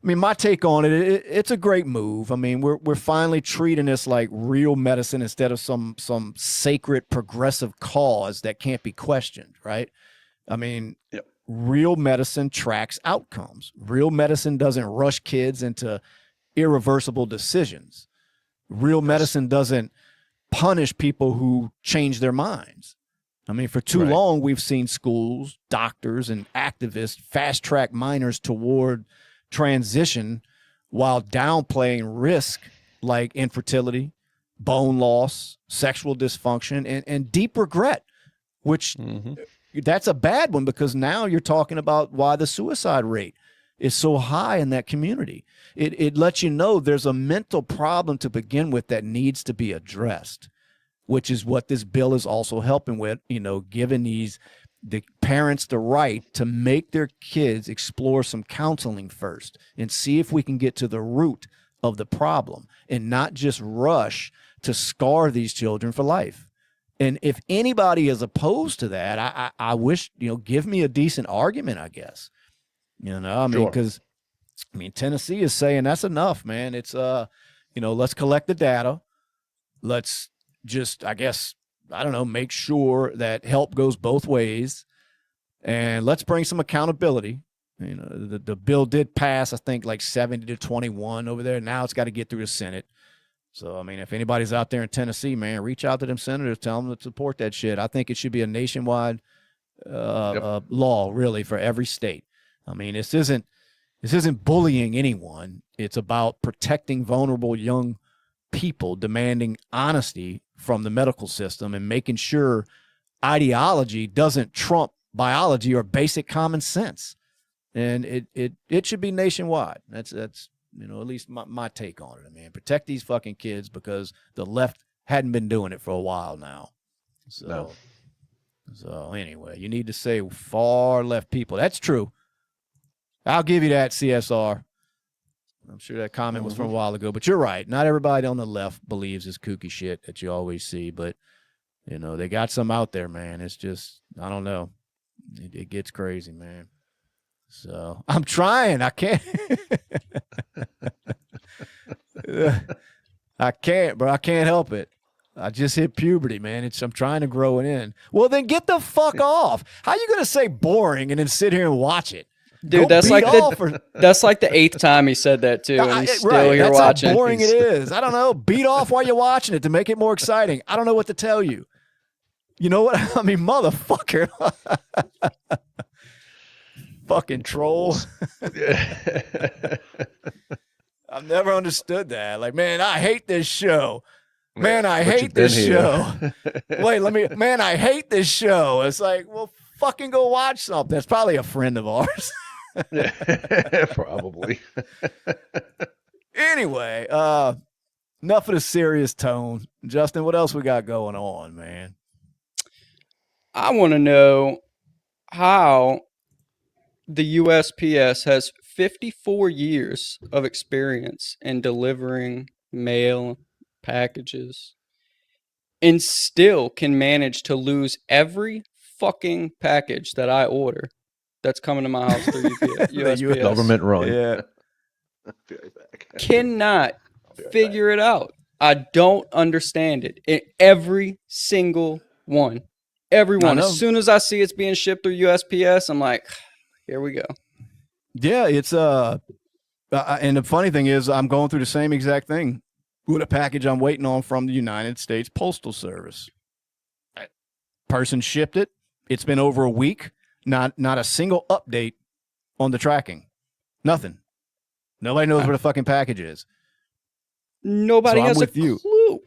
[SPEAKER 2] my take on it's a great move. I mean, we're finally treating this like real medicine instead of some sacred progressive cause that can't be questioned, right? I mean, real medicine tracks outcomes. Real medicine doesn't rush kids into irreversible decisions. Real medicine doesn't punish people who change their minds. I mean, for too long, we've seen schools, doctors, and activists fast-track minors toward transition while downplaying risk like infertility, bone loss, sexual dysfunction, and deep regret, which that's a bad one, because now you're talking about why the suicide rate is so high in that community. It lets you know there's a mental problem to begin with that needs to be addressed, which is what this bill is also helping with, giving the parents the right to make their kids explore some counseling first and see if we can get to the root of the problem and not just rush to scar these children for life. And if anybody is opposed to that, I wish, give me a decent argument, I guess. Because Tennessee is saying that's enough, man. It's, let's collect the data. Let's just, I guess, make sure that help goes both ways, and let's bring some accountability. The bill did pass, I think, like 70-21 over there. Now it's got to get through the Senate. So, if anybody's out there in Tennessee, man, reach out to them senators, tell them to support that shit. I think it should be a nationwide law, really, for every state. This isn't bullying anyone. It's about protecting vulnerable young people, demanding honesty from the medical system, and making sure ideology doesn't trump biology or basic common sense. And it should be nationwide. That's at least my take on it. Protect these fucking kids, because the left hadn't been doing it for a while now. So anyway, you need to say far left people. That's true. I'll give you that, CSR. I'm sure that comment was from a while ago, but you're right. Not everybody on the left believes this kooky shit that you always see, but they got some out there, man. It's just, I don't know. It gets crazy, man. So I'm trying. I can't. I can't, bro. I can't help it. I just hit puberty, man. I'm trying to grow it in. Well, then get the fuck off. How you going to say boring and then sit here and watch it?
[SPEAKER 4] Dude, that's like the eighth time he said that too, and he's still here watching.
[SPEAKER 2] How boring it is. I don't know. Beat off while you're watching it to make it more exciting. I don't know what to tell you. You know what? Motherfucker. Fucking troll. I've never understood that. Like, man, I hate this show. Man, I hate this show. Man, I hate this show. It's like, well, fucking go watch something. It's probably a friend of ours.
[SPEAKER 3] Probably.
[SPEAKER 2] Anyway, enough of the serious tone. Justin, what else we got going on, man?
[SPEAKER 4] I want to know how the USPS has 54 years of experience in delivering mail packages and still can manage to lose every fucking package that I order that's coming to my house through USPS.
[SPEAKER 3] Government run.
[SPEAKER 2] Yeah.
[SPEAKER 4] Cannot figure it out. I don't understand it. In every single one. Everyone. As soon as I see it's being shipped through USPS, I'm like, here we go.
[SPEAKER 2] Yeah, it's and the funny thing is I'm going through the same exact thing with a package I'm waiting on from the United States Postal Service. Person shipped it. It's been over a week. Not a single update on the tracking. Nothing. Nobody knows where the fucking package is.
[SPEAKER 4] Nobody has a clue.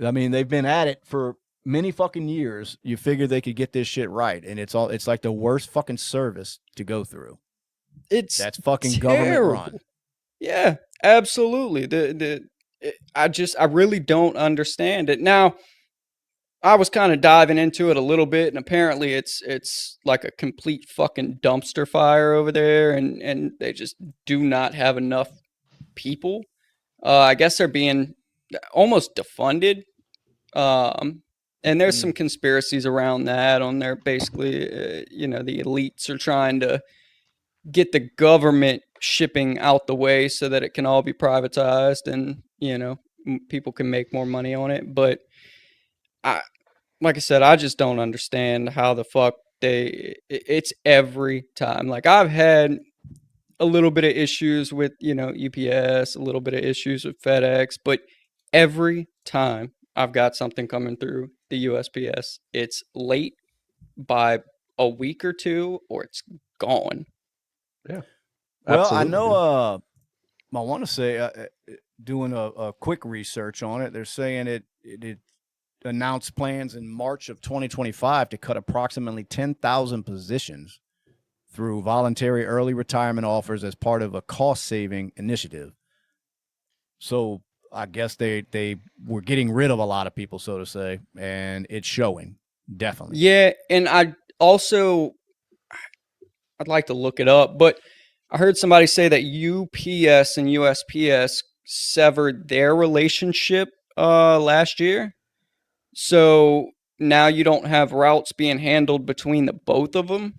[SPEAKER 2] I mean, they've been at it for many fucking years. You figure they could get this shit right, and it's like the worst fucking service to go through. That's fucking
[SPEAKER 4] terrible.
[SPEAKER 2] Government run.
[SPEAKER 4] Yeah, absolutely. I really don't understand it. Now, I was kind of diving into it a little bit, and apparently it's like a complete fucking dumpster fire over there, and they just do not have enough people. I guess they're being almost defunded. And there's some conspiracies around that on there. Basically, the elites are trying to get the government shipping out the way so that it can all be privatized and, people can make more money on it. But like I said, I just don't understand how the fuck it's every time. Like, I've had a little bit of issues with, UPS, a little bit of issues with FedEx, but every time I've got something coming through the USPS, it's late by a week or two, or it's gone.
[SPEAKER 3] Yeah.
[SPEAKER 2] Well,
[SPEAKER 3] absolutely.
[SPEAKER 2] I know, I want to say, doing a quick research on it, they're saying it announced plans in March of 2025 to cut approximately 10,000 positions through voluntary early retirement offers as part of a cost-saving initiative. So I guess they were getting rid of a lot of people, so to say, and it's showing, definitely.
[SPEAKER 4] Yeah, and I'd like to look it up, but I heard somebody say that UPS and USPS severed their relationship last year. So now you don't have routes being handled between the both of them.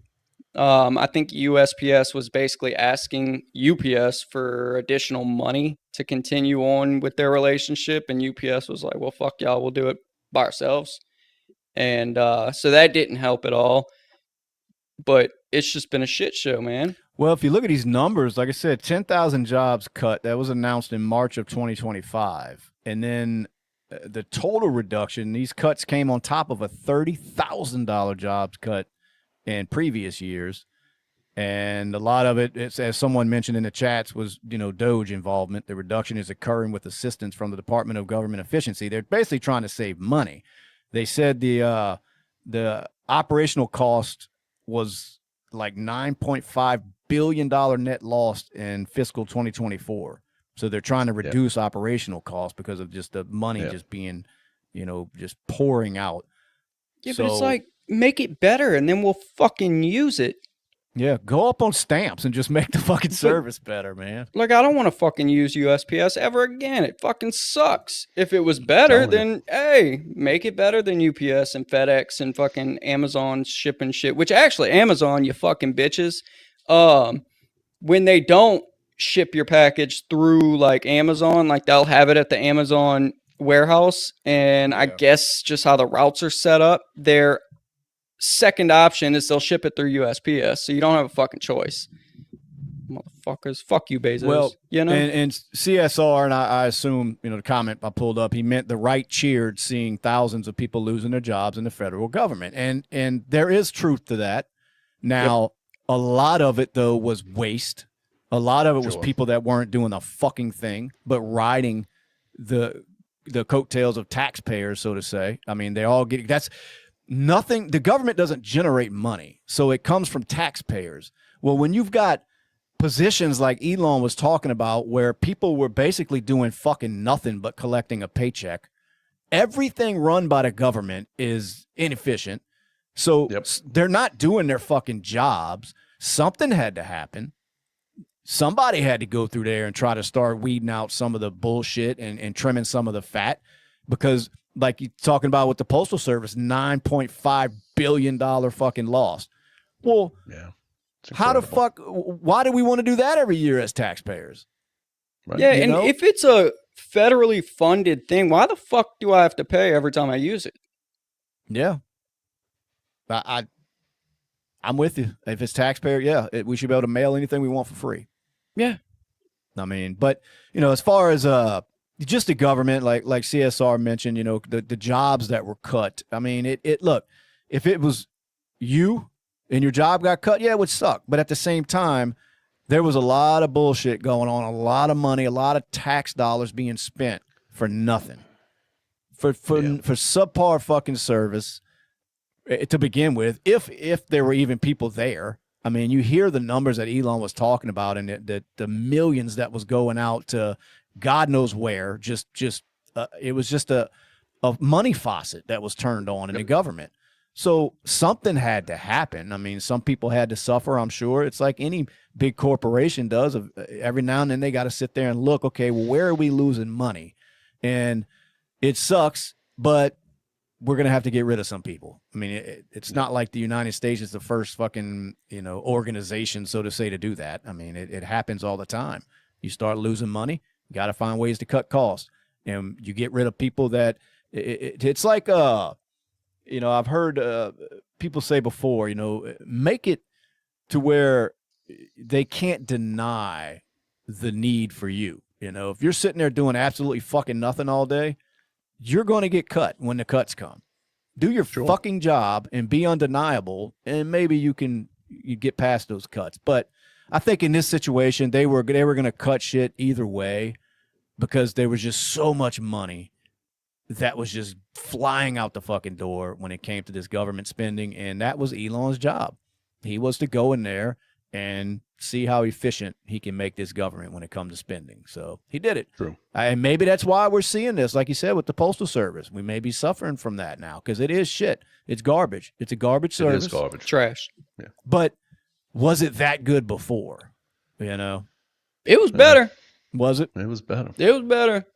[SPEAKER 4] I think USPS was basically asking UPS for additional money to continue on with their relationship, and UPS was like, well, fuck y'all, we'll do it by ourselves. And so that didn't help at all. But it's just been a shit show, man.
[SPEAKER 2] Well, if you look at these numbers, like I said, 10,000 jobs cut. That was announced in March of 2025. And then the total reduction, these cuts came on top of a $30,000 jobs cut in previous years. And a lot of it, as someone mentioned in the chats, was, DOGE involvement. The reduction is occurring with assistance from the Department of Government Efficiency. They're basically trying to save money. They said the operational cost was like $9.5 billion net loss in fiscal 2024. So they're trying to reduce operational costs because of just the money just being, just pouring out.
[SPEAKER 4] Yeah, but it's like, make it better and then we'll fucking use it.
[SPEAKER 2] Yeah, go up on stamps and just make the fucking service better, man.
[SPEAKER 4] Like, I don't want to fucking use USPS ever again. It fucking sucks. If it was better, then, hey, make it better than UPS and FedEx and fucking Amazon shipping shit. Which, actually, Amazon, you fucking bitches, when they don't ship your package through, like, Amazon, like, they'll have it at the Amazon warehouse. And I guess just how the routes are set up, they're second option is they'll ship it through USPS, so you don't have a fucking choice. Motherfuckers, fuck you, Bezos.
[SPEAKER 2] Well, and CSR, and I assume, the comment I pulled up, he meant the right cheered seeing thousands of people losing their jobs in the federal government. And there is truth to that. Now, a lot of it, though, was waste. A lot of it was people that weren't doing a fucking thing, but riding the coattails of taxpayers, so to say. I mean, they all get, that's nothing. The government doesn't generate money, so it comes from taxpayers. Well, when you've got positions like Elon was talking about where people were basically doing fucking nothing but collecting a paycheck, everything run by the government is inefficient. So they're not doing their fucking jobs. Something had to happen. Somebody had to go through there and try to start weeding out some of the bullshit and trimming some of the fat, because like you're talking about with the Postal Service, $9.5 billion fucking loss. Well, how the fuck, why do we want to do that every year as taxpayers?
[SPEAKER 4] Right. Yeah, and if it's a federally funded thing, why the fuck do I have to pay every time I use it?
[SPEAKER 2] Yeah. I'm with you. If it's taxpayer, we should be able to mail anything we want for free.
[SPEAKER 4] Yeah.
[SPEAKER 2] I mean, but, as far as just the government, like CSR mentioned, the jobs that were cut. I mean, it look, if it was you and your job got cut, it would suck. But at the same time, there was a lot of bullshit going on, a lot of money, a lot of tax dollars being spent for nothing, for subpar fucking service to begin with. If there were even people there, I mean, you hear the numbers that Elon was talking about, and the millions that was going out to God knows where. It was just a money faucet that was turned on in the government. So something had to happen. I mean, some people had to suffer, I'm sure. It's like any big corporation does. Every now and then they got to sit there and look, okay, well, where are we losing money? And it sucks, but we're going to have to get rid of some people. I mean, it's not like the United States is the first fucking, organization, so to say, to do that. I mean, it happens all the time. You start losing money, you got to find ways to cut costs. And you get rid of people that it's like, I've heard people say before, make it to where they can't deny the need for you. If you're sitting there doing absolutely fucking nothing all day, you're going to get cut when the cuts come. Do your fucking job and be undeniable, and maybe you get past those cuts. But I think in this situation, they were going to cut shit either way, because there was just so much money that was just flying out the fucking door when it came to this government spending, and that was Elon's job. He was to go in there and see how efficient he can make this government when it comes to spending. So he did it.
[SPEAKER 3] True.
[SPEAKER 2] And maybe that's why we're seeing this, like you said, with the Postal Service. We may be suffering from that now, because it is shit. It's garbage. It's a garbage service.
[SPEAKER 3] It is garbage.
[SPEAKER 4] Trash.
[SPEAKER 3] Yeah.
[SPEAKER 2] But was it that good before?
[SPEAKER 4] It was better.
[SPEAKER 2] Was it?
[SPEAKER 3] It was better.
[SPEAKER 4] It was better.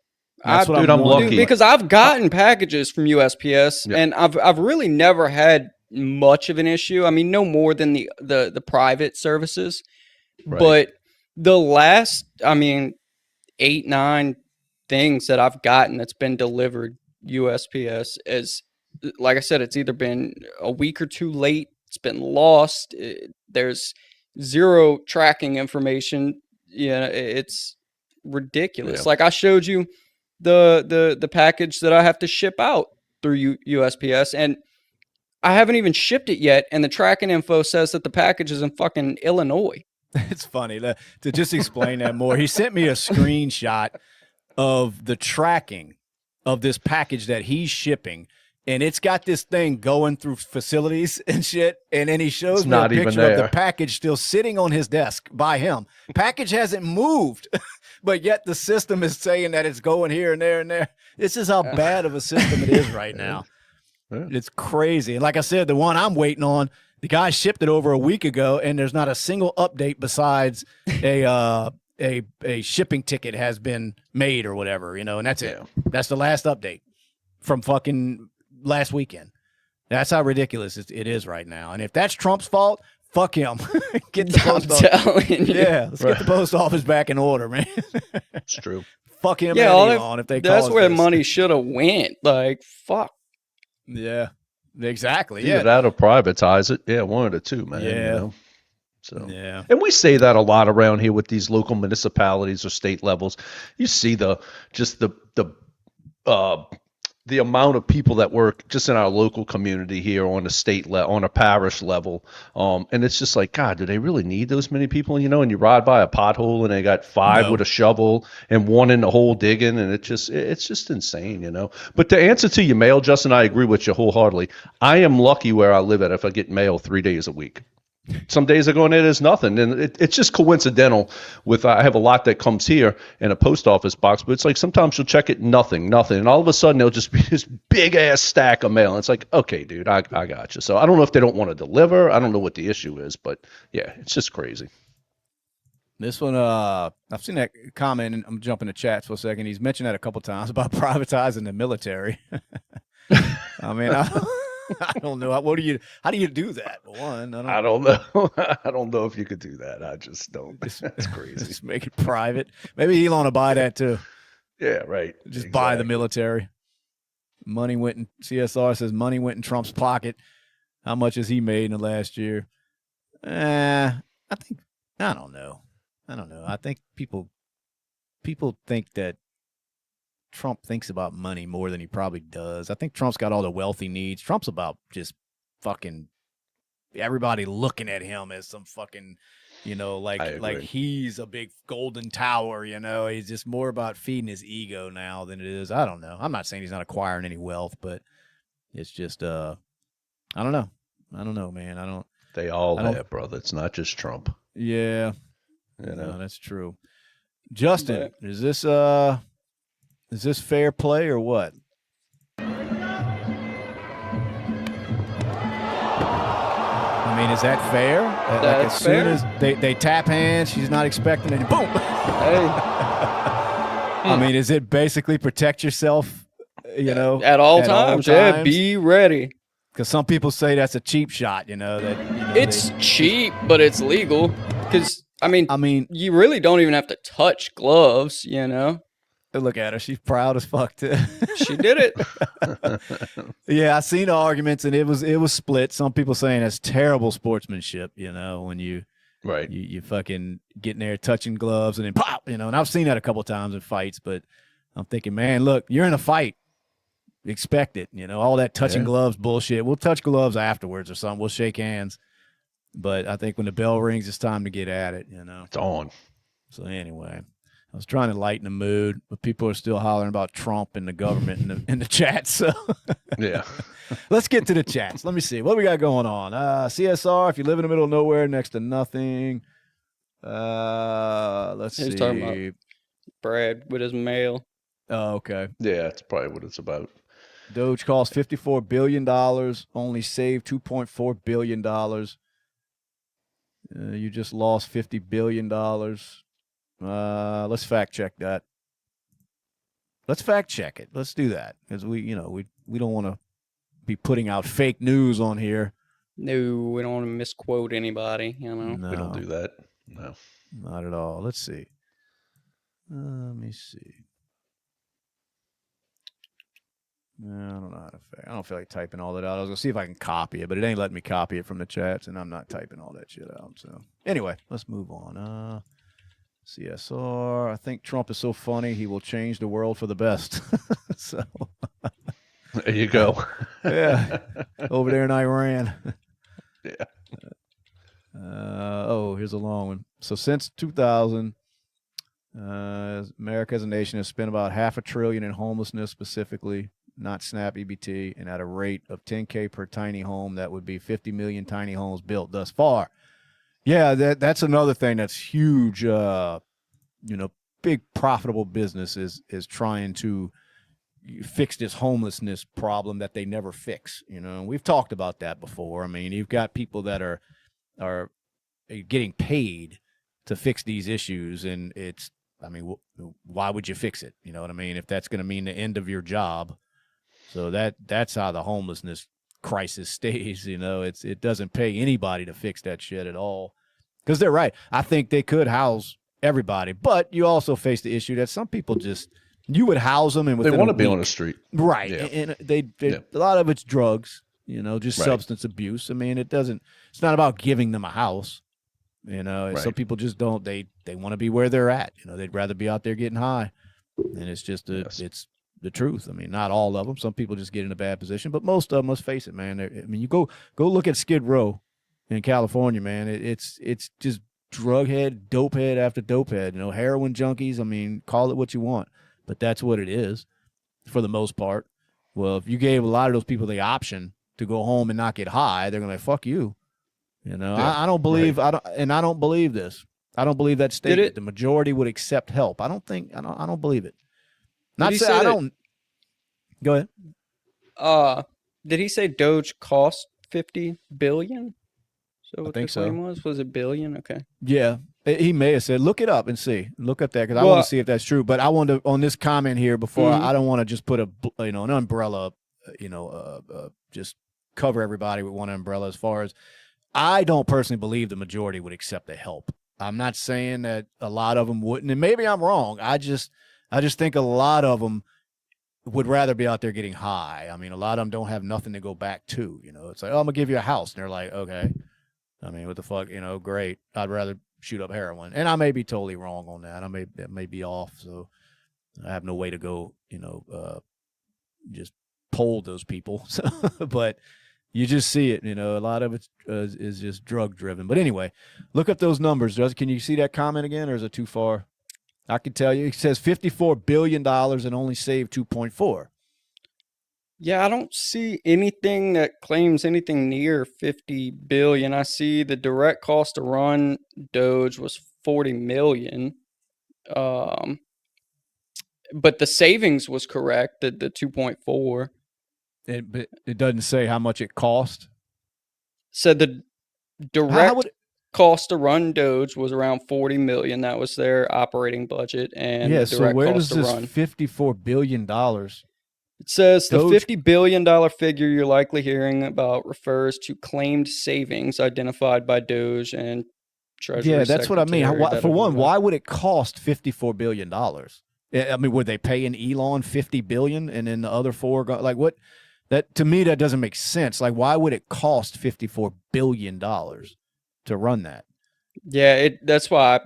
[SPEAKER 2] That's what
[SPEAKER 3] I'm lucky.
[SPEAKER 4] Because I've gotten packages from USPS, and I've really never had much of an issue. I mean, no more than the private services. Right. But the last, 8, 9 things that I've gotten that's been delivered USPS, is, like I said, it's either been a week or two late, it's been lost, there's zero tracking information. It's ridiculous.
[SPEAKER 2] Yeah.
[SPEAKER 4] Like I showed you the package that I have to ship out through USPS, and I haven't even shipped it yet, and the tracking info says that the package is in fucking Illinois.
[SPEAKER 2] It's funny to just explain that more. He sent me a screenshot of the tracking of this package that he's shipping, and it's got this thing going through facilities and shit, and then he shows me a picture of the package still sitting on his desk by him. Package hasn't moved, but yet the system is saying that it's going here and there and there. This is how bad of a system it is right now. It's crazy. And like I said, the one I'm waiting on, the guy shipped it over a week ago, and there's not a single update besides a shipping ticket has been made or whatever, and that's it. That's the last update from fucking last weekend. That's how ridiculous it is right now. And if that's Trump's fault, fuck him. Get the post office. Yeah, let's get the post office back in order, man.
[SPEAKER 3] It's true.
[SPEAKER 2] Fuck him and Elon if they
[SPEAKER 4] that's where money should have went. Like, fuck.
[SPEAKER 2] Yeah, exactly.
[SPEAKER 3] Either that or privatize it. Yeah, one of the two, man.
[SPEAKER 2] Yeah.
[SPEAKER 3] So and we say that a lot around here with these local municipalities or state levels. You see the amount of people that work just in our local community here on a state level, on a parish level, and it's just like, God, do they really need those many people? And you ride by a pothole and they got 5 with a shovel and 1 in the hole digging, and it's just insane, But to answer to your mail, Justin, I agree with you wholeheartedly. I am lucky where I live at if I get mail 3 days a week. Some days I go in there, there's nothing. And it's just coincidental with, I have a lot that comes here in a post office box, but it's like sometimes you'll check it, nothing. And all of a sudden there'll just be this big ass stack of mail. And it's like, okay, dude, I got you. So I don't know if they don't want to deliver. I don't know what the issue is, but yeah, it's just crazy.
[SPEAKER 2] This one, I've seen that comment, and I'm jumping to chats for a second. He's mentioned that a couple times about privatizing the military. I mean, I don't know. How do you do that? One,
[SPEAKER 3] I don't know. I don't know if you could do that. I just don't. That's crazy.
[SPEAKER 2] Just make it private. Maybe Elon will buy that too.
[SPEAKER 3] Yeah, right.
[SPEAKER 2] Just buy the military. Money went in, CSR says money went in Trump's pocket. How much has he made in the last year? I don't know. I think people think that Trump thinks about money more than he probably does. I think Trump's got all the wealth he needs. Trump's about just fucking everybody looking at him as some fucking, like he's a big golden tower, He's just more about feeding his ego now than it is. I don't know. I'm not saying he's not acquiring any wealth, but it's just I don't know. I don't know, man.
[SPEAKER 3] They all have, brother. It's not just Trump.
[SPEAKER 2] Yeah. No, that's true. Justin, is this fair play or what? I mean, is that fair? Like as soon as they tap hands, she's not expecting it. Boom.
[SPEAKER 4] Hey.
[SPEAKER 2] I mean, is it basically protect yourself?
[SPEAKER 4] At all times. Yeah, be ready.
[SPEAKER 2] Because some people say that's a cheap shot.
[SPEAKER 4] It's cheap, but it's legal. Because I mean, you really don't even have to touch gloves.
[SPEAKER 2] Look at her. She's proud as fuck too.
[SPEAKER 4] She did it.
[SPEAKER 2] Yeah, I seen the arguments, and it was split. Some people saying that's terrible sportsmanship, when you fucking getting there touching gloves and then pop, and I've seen that a couple times in fights, but I'm thinking, man, look, you're in a fight. Expect it, all that touching gloves bullshit. We'll touch gloves afterwards or something. We'll shake hands. But I think when the bell rings, it's time to get at it,
[SPEAKER 3] It's on.
[SPEAKER 2] So anyway, I was trying to lighten the mood, but people are still hollering about Trump and the government in the chat. So
[SPEAKER 3] yeah,
[SPEAKER 2] let's get to the chats. Let me see what we got going on. CSR, if you live in the middle of nowhere, next to nothing. Let's see.
[SPEAKER 4] He's talking about Brad with his mail.
[SPEAKER 2] Oh, okay.
[SPEAKER 3] Yeah, that's probably what it's about.
[SPEAKER 2] Doge cost $54 billion, only saved $2.4 billion. You just lost $50 billion. Let's fact check that. Let's fact check it. Let's do that because we don't want to be putting out fake news on here.
[SPEAKER 4] No, we don't want to misquote anybody.
[SPEAKER 2] No,
[SPEAKER 3] we don't do that. No,
[SPEAKER 2] not at all. Let's see. Let me see. I don't know how to fact. I don't feel like typing all that out. I was gonna see if I can copy it, but it ain't letting me copy it from the chats, and I'm not typing all that shit out. So anyway, let's move on. CSR. I think Trump is so funny he will change the world for the best. So
[SPEAKER 3] there you go.
[SPEAKER 2] Yeah, over there in Iran.
[SPEAKER 3] Yeah.
[SPEAKER 2] Here's a long one. So since 2000, America as a nation has spent about $500 billion in homelessness specifically. Not SNAP EBT, and at a rate of $10K per tiny home, that would be 50 million tiny homes built thus far. Yeah, that's another thing that's huge. Big profitable business is trying to fix this homelessness problem that they never fix. We've talked about that before. I mean, you've got people that are getting paid to fix these issues, and why would you fix it? You know what I mean? If that's going to mean the end of your job. So that's how the homelessness crisis stays. It doesn't pay anybody to fix that shit at all. Because they're right. I think they could house everybody, but you also face the issue that some people you would house them and
[SPEAKER 3] they want to be on the street,
[SPEAKER 2] right?
[SPEAKER 3] Yeah.
[SPEAKER 2] And they a lot of it's drugs, just
[SPEAKER 3] right.
[SPEAKER 2] Substance abuse. I mean, it's not about giving them a house.
[SPEAKER 3] Right.
[SPEAKER 2] Some people just don't. They want to be where they're at. They'd rather be out there getting high, and it's just it's the truth. I mean, not all of them. Some people just get in a bad position, but most of them, let's face it, man. You go look at Skid Row in California, man. It's just drug head, dope head after dope head. Heroin junkies. I mean, call it what you want, but that's what it is for the most part. Well, if you gave a lot of those people the option to go home and not get high, they're gonna be like, fuck you. You know,
[SPEAKER 3] Yeah,
[SPEAKER 2] I don't believe I don't believe this. I don't believe that statement. The majority would accept help. I don't believe it. Not say I don't. Go ahead.
[SPEAKER 4] Did he say Doge cost 50 billion? So what
[SPEAKER 2] I think
[SPEAKER 4] the claim was it billion? Okay.
[SPEAKER 2] Yeah, he may have said. Look it up and see. Look up that because I want to see if that's true. But I want to on this comment here before I don't want to just put an umbrella, just cover everybody with one umbrella. As far as I don't personally believe the majority would accept the help. I'm not saying that a lot of them wouldn't, and maybe I'm wrong. I just think a lot of them would rather be out there getting high. I mean, a lot of them don't have nothing to go back to. You know, it's like, oh, I'm gonna give you a house, and they're like, okay. I mean, what the fuck? You know, great. I'd rather shoot up heroin, and I may be totally wrong on that. That may be off. So I have no way to go. You know, just poll those people. So, but you just see it. You know, a lot of it is just drug driven. But anyway, look up those numbers. Can you see that comment again, or is it too far? I can tell you. It says $54 billion and only saved 2.4.
[SPEAKER 4] Yeah, I don't see anything that claims anything near 50 billion. I see the direct cost to run Doge was 40 million. But the savings was correct, the 2.4.
[SPEAKER 2] But it doesn't say how much it cost.
[SPEAKER 4] Said the direct cost to run Doge was around 40 million. That was their operating budget. And
[SPEAKER 2] yeah,
[SPEAKER 4] the direct
[SPEAKER 2] so where
[SPEAKER 4] cost
[SPEAKER 2] does this $54 billion?
[SPEAKER 4] It says the $50 billion figure you're likely hearing about refers to claimed savings identified by Doge and Treasury.
[SPEAKER 2] Yeah, that's what I mean. For one, why would it cost $54 billion? I mean, were they paying Elon $50 billion and then the other four like what? That to me that doesn't make sense. Like, why would it cost $54 billion to run that?
[SPEAKER 4] Yeah, that's why I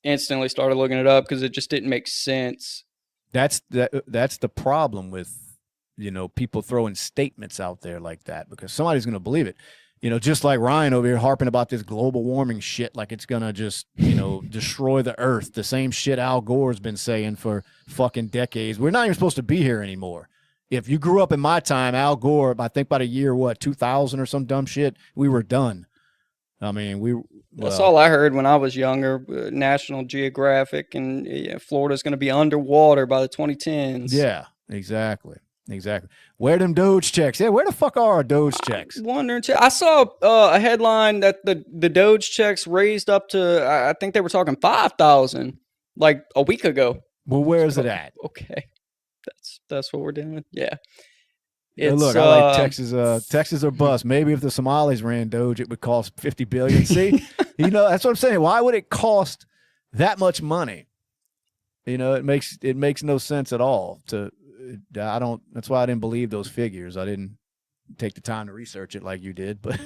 [SPEAKER 4] instantly started looking it up because it just didn't make sense.
[SPEAKER 2] That's the problem with, you know, people throwing statements out there like that because somebody's going to believe it. You know, just like Ryan over here harping about this global warming shit like it's going to just, you know, destroy the earth. The same shit Al Gore's been saying for fucking decades. We're not even supposed to be here anymore. If you grew up in my time, Al Gore, I think by the year, 2000 or some dumb shit, we were done. I mean,
[SPEAKER 4] that's all I heard when I was younger. National Geographic and Florida's going to be underwater by the 2010s.
[SPEAKER 2] Yeah, exactly. Where them Doge checks? Yeah, where the fuck are our Doge checks?
[SPEAKER 4] I'm wondering too. I saw a headline that the Doge checks raised up to, I think they were talking 5,000 like a week ago.
[SPEAKER 2] Well, where is it at?
[SPEAKER 4] Okay, that's what we're doing. Yeah.
[SPEAKER 2] Look, I like Texas. Texas or bust. Maybe if the Somalis ran Doge, it would cost $50 billion. See, you know, that's what I'm saying. Why would it cost that much money? You know, it makes no sense at all. That's why I didn't believe those figures. I didn't take the time to research it like you did, but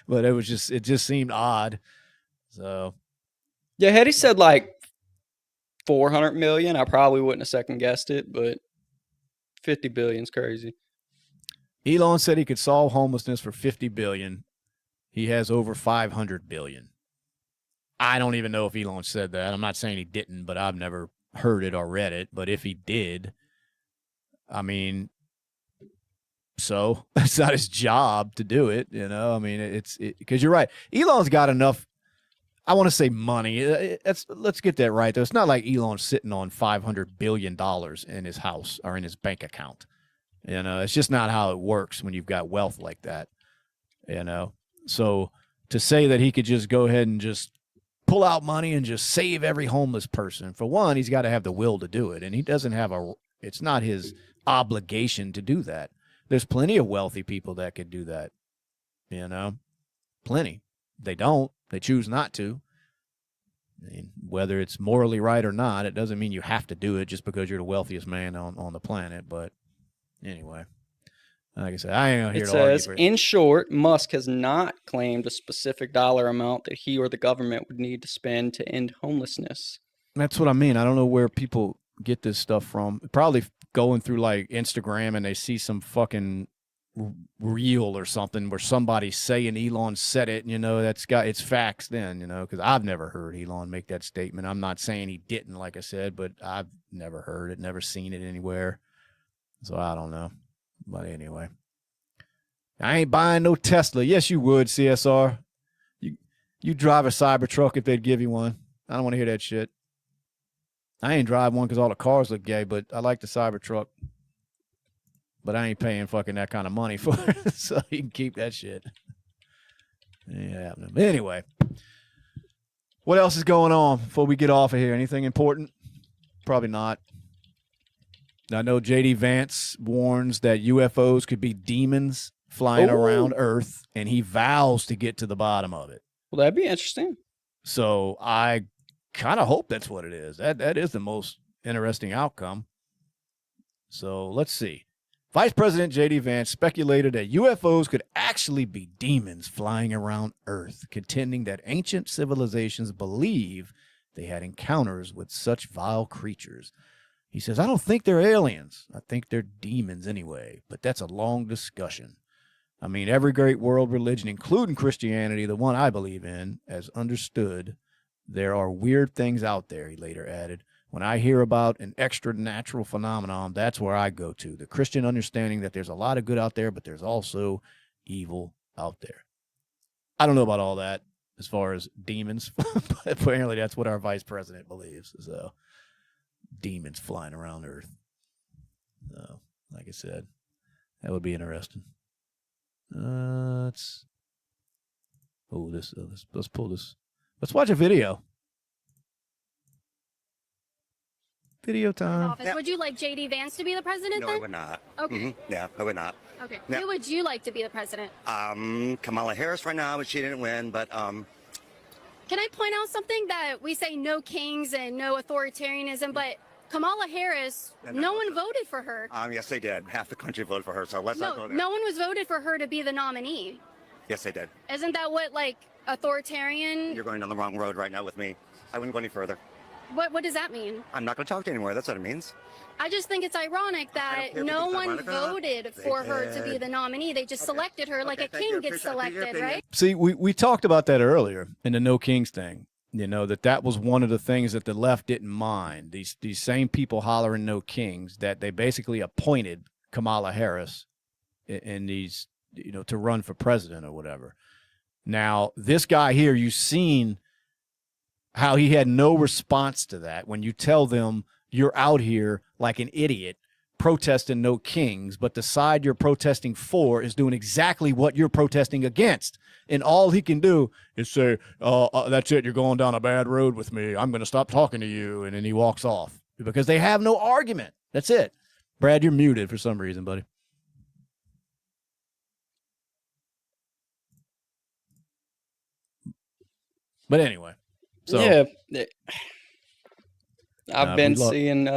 [SPEAKER 2] but it just seemed odd. So
[SPEAKER 4] yeah, had he said like 400 million, I probably wouldn't have second guessed it, but 50 billion is crazy.
[SPEAKER 2] Elon said he could solve homelessness for 50 billion. He has over 500 billion. I don't even know if Elon said that. I'm not saying he didn't, but I've never heard it or read it. But if he did, I mean, so it's not his job to do it, you know. I mean, because you're right. Elon's got enough. I want to say money. Let's get that right though. It's not like Elon's sitting on $500 billion in his house or in his bank account. You know, it's just not how it works when you've got wealth like that. You know, so to say that he could just go ahead and just pull out money and just save every homeless person, for one, he's got to have the will to do it, and he doesn't have it's not his obligation to do that. There's plenty of wealthy people that could do that, you know, plenty. They don't. They choose not to. I mean, whether it's morally right or not, it doesn't mean you have to do it just because you're the wealthiest man on the planet. But anyway, like I said, I ain't here to argue.
[SPEAKER 4] It says, in short, Musk has not claimed a specific dollar amount that he or the government would need to spend to end homelessness.
[SPEAKER 2] That's what I mean. I don't know where people get this stuff from. Probably going through like Instagram and they see some fucking reel or something where somebody's saying Elon said it, and, you know, it's facts then, you know, because I've never heard Elon make that statement. I'm not saying he didn't, like I said, but I've never heard it, never seen it anywhere. So I don't know. But anyway, I ain't buying no Tesla. Yes, you would, CSR. You drive a Cybertruck if they'd give you one. I don't want to hear that shit. I ain't drive one because all the cars look gay, but I like the Cybertruck. But I ain't paying fucking that kind of money for it, so you can keep that shit. Yeah. Anyway, what else is going on before we get off of here? Anything important? Probably not. I know J.D. Vance warns that UFOs could be demons flying around Earth, and he vows to get to the bottom of it.
[SPEAKER 4] Well, that'd be interesting.
[SPEAKER 2] So I kind of hope that's what it is. That is the most interesting outcome. So let's see. Vice President J.D. Vance speculated that UFOs could actually be demons flying around Earth, contending that ancient civilizations believe they had encounters with such vile creatures. He says, I don't think they're aliens. I think they're demons anyway, but that's a long discussion. I mean, every great world religion, including Christianity, the one I believe in, has understood there are weird things out there, he later added. When I hear about an extra-natural phenomenon, that's where I go to. The Christian understanding that there's a lot of good out there, but there's also evil out there. I don't know about all that as far as demons, but apparently that's what our vice president believes. So, demons flying around Earth. So, like I said, that would be interesting. Let's pull this. Let's watch a video. Video time.
[SPEAKER 5] Office. Would you like J.D. Vance to be the president then?
[SPEAKER 6] No, I would not.
[SPEAKER 5] Okay.
[SPEAKER 6] Yeah, I would not.
[SPEAKER 5] Okay.
[SPEAKER 6] Yeah.
[SPEAKER 5] Who would you like to be the president?
[SPEAKER 6] Kamala Harris right now, but she didn't win. But
[SPEAKER 5] Can I point out something that we say no kings and no authoritarianism, but Kamala Harris, no one voted for her.
[SPEAKER 6] Yes, they did. Half the country voted for her, so let's not go there.
[SPEAKER 5] No one was voted for her to be the nominee.
[SPEAKER 6] Yes, they did.
[SPEAKER 5] Isn't that what, like, authoritarian?
[SPEAKER 6] You're going down the wrong road right now with me. I wouldn't go any further.
[SPEAKER 5] What does that mean?
[SPEAKER 6] I'm not going to talk to you anymore. That's what it means.
[SPEAKER 5] I just think it's ironic that no one voted for her to be the nominee. They just selected her like a king gets selected, right?
[SPEAKER 2] See, we talked about that earlier in the No Kings thing. You know, that was one of the things that the left didn't mind. These same people hollering no kings, that they basically appointed Kamala Harris in these, you know, to run for president or whatever. Now, this guy here, you've seen how he had no response to that when you tell them you're out here like an idiot protesting no kings, but the side you're protesting for is doing exactly what you're protesting against. And all he can do is say, that's it, you're going down a bad road with me. I'm going to stop talking to you. And then he walks off because they have no argument. That's it. Brad, you're muted for some reason, buddy. But anyway. So,
[SPEAKER 4] yeah, I've been seeing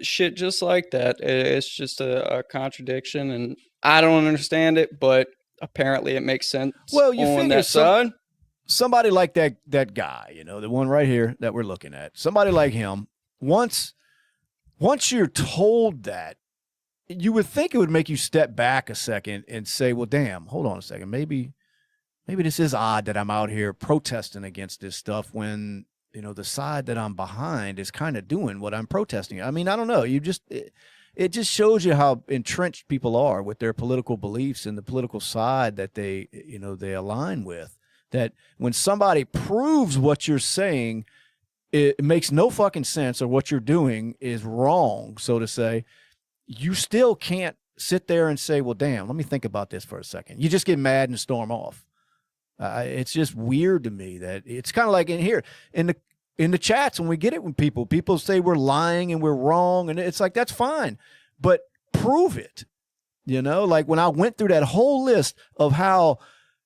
[SPEAKER 4] shit just like that. It's just a contradiction, and I don't understand it, but apparently it makes sense.
[SPEAKER 2] Well, you
[SPEAKER 4] on
[SPEAKER 2] figure
[SPEAKER 4] that side.
[SPEAKER 2] Somebody like that guy, you know, the one right here that we're looking at, somebody like him, once you're told that, you would think it would make you step back a second and say, well, damn, hold on a second, maybe this is odd that I'm out here protesting against this stuff when, you know, the side that I'm behind is kind of doing what I'm protesting. I mean, I don't know. It just shows you how entrenched people are with their political beliefs and the political side that they align with. That when somebody proves what you're saying, it makes no fucking sense, or what you're doing is wrong, so to say, you still can't sit there and say, well, damn, let me think about this for a second. You just get mad and storm off. It's just weird to me that it's kind of like in here in the chats when we get it when people say we're lying and we're wrong, and it's like, that's fine, but prove it. You know, like when I went through that whole list of how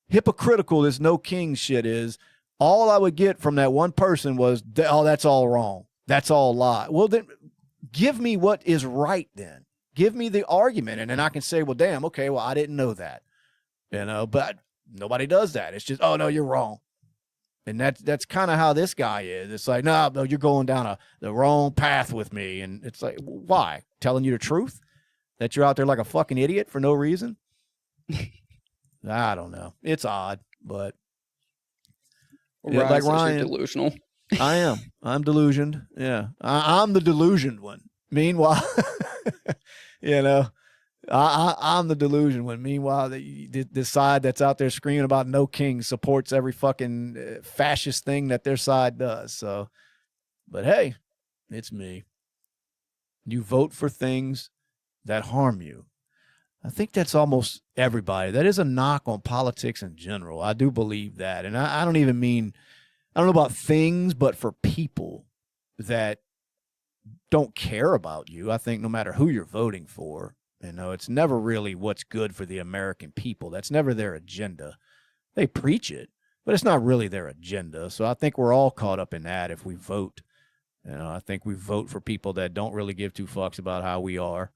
[SPEAKER 2] hypocritical this no king shit is, all I would get from that one person was, oh, that's all wrong, that's all lie. Well, then give me what is right. Then give me the argument, and then I can say, well, damn, okay, well, I didn't know that, you know, but nobody does that. It's just, oh, no, you're wrong. And that's kind of how this guy is. It's like, no, you're going down the wrong path with me. And it's like, why? Telling you the truth? That you're out there like a fucking idiot for no reason? I don't know. It's odd, but
[SPEAKER 4] Yeah,
[SPEAKER 2] like Ryan,
[SPEAKER 4] delusional.
[SPEAKER 2] I am. I'm delusioned. Yeah, I'm the delusioned one. Meanwhile, you know, I'm the delusion when meanwhile the side that's out there screaming about no king supports every fucking fascist thing that their side does. So, but hey, it's me. You vote for things that harm you. I think that's almost everybody. That is a knock on politics in general. I do believe that. And I don't even mean, I don't know about things, but for people that don't care about you, I think no matter who you're voting for, it's never really what's good for the American people. That's never their agenda. They preach it, but it's not really their agenda. So I think we're all caught up in that if we vote. I think we vote for people that don't really give two fucks about how we are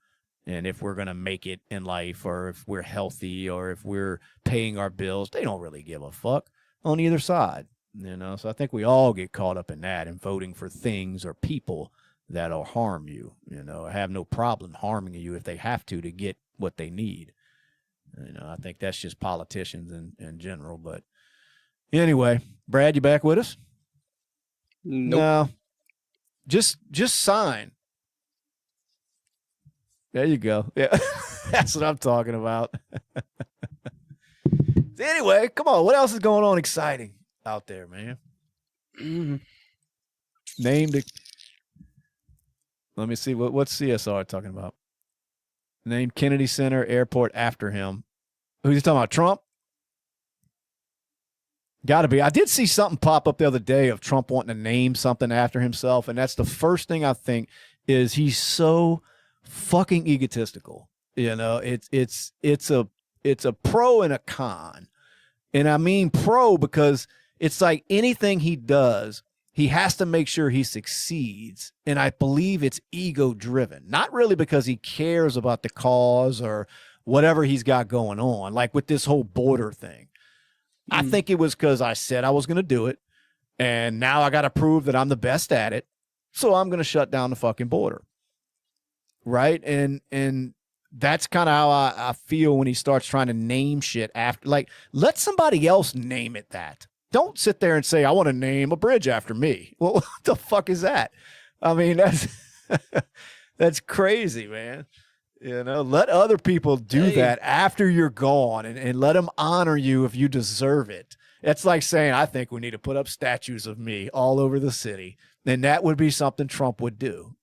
[SPEAKER 2] and if we're going to make it in life or if we're healthy or if we're paying our bills. They don't really give a fuck on either side. So I think we all get caught up in that and voting for things or people that'll harm you, have no problem harming you if they have to get what they need. I think that's just politicians in general. But anyway, Brad, you back with us?
[SPEAKER 4] Nope.
[SPEAKER 2] No. Just sign. There you go. Yeah, that's what I'm talking about. Anyway, come on. What else is going on exciting out there, man? Name the... Let me see. What's CSR talking about? Name Kennedy Center Airport after him. Who's he talking about? Trump? Got to be. I did see something pop up the other day of Trump wanting to name something after himself, and that's the first thing I think is he's so fucking egotistical. It's a pro and a con, and I mean pro because it's like anything he does, he has to make sure he succeeds. And I believe it's ego driven, not really because he cares about the cause or whatever he's got going on. Like with this whole border thing, I think it was because I said I was going to do it. And now I got to prove that I'm the best at it. So I'm going to shut down the fucking border. Right. And that's kind of how I feel when he starts trying to name shit after, like, let somebody else name it that. Don't sit there and say, I want to name a bridge after me. Well, what the fuck is that? I mean, that's crazy, man. Let other people do that after you're gone and let them honor you if you deserve it. It's like saying, I think we need to put up statues of me all over the city. And that would be something Trump would do.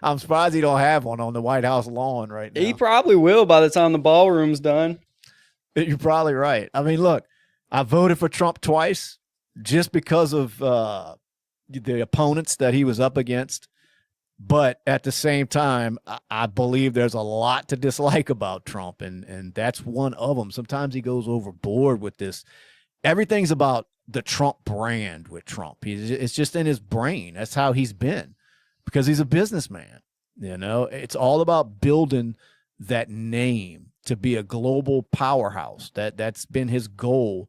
[SPEAKER 2] I'm surprised he don't have one on the White House lawn right now.
[SPEAKER 4] He probably will by the time the ballroom's done.
[SPEAKER 2] You're probably right. I mean, look, I voted for Trump twice just because of the opponents that he was up against. But at the same time, I believe there's a lot to dislike about Trump, and that's one of them. Sometimes he goes overboard with this. Everything's about the Trump brand with Trump. It's just in his brain. That's how he's been because he's a businessman. It's all about building that name to be a global powerhouse. That's been his goal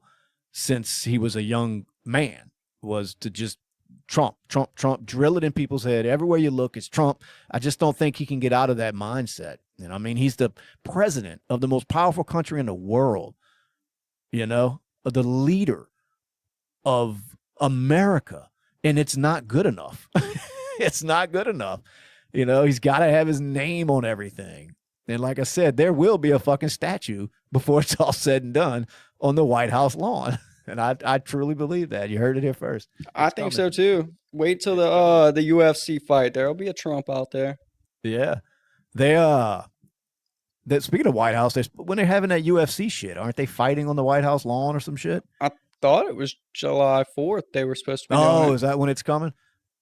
[SPEAKER 2] since he was a young man, was to just Trump, drill it in people's head. Everywhere you look, it's Trump. I just don't think he can get out of that mindset. I mean, he's the president of the most powerful country in the world, the leader of America, and it's not good enough. It's not good enough. He's got to have his name on everything. And like I said, there will be a fucking statue before it's all said and done on the White House lawn. And I truly believe that. You heard it here first.
[SPEAKER 4] I think so too. Wait till the UFC fight. There'll be a Trump out there.
[SPEAKER 2] Yeah. Speaking of White House, when they're having that UFC shit, aren't they fighting on the White House lawn or some shit?
[SPEAKER 4] I thought it was July 4th they were supposed to be
[SPEAKER 2] doing it. Is that when it's coming?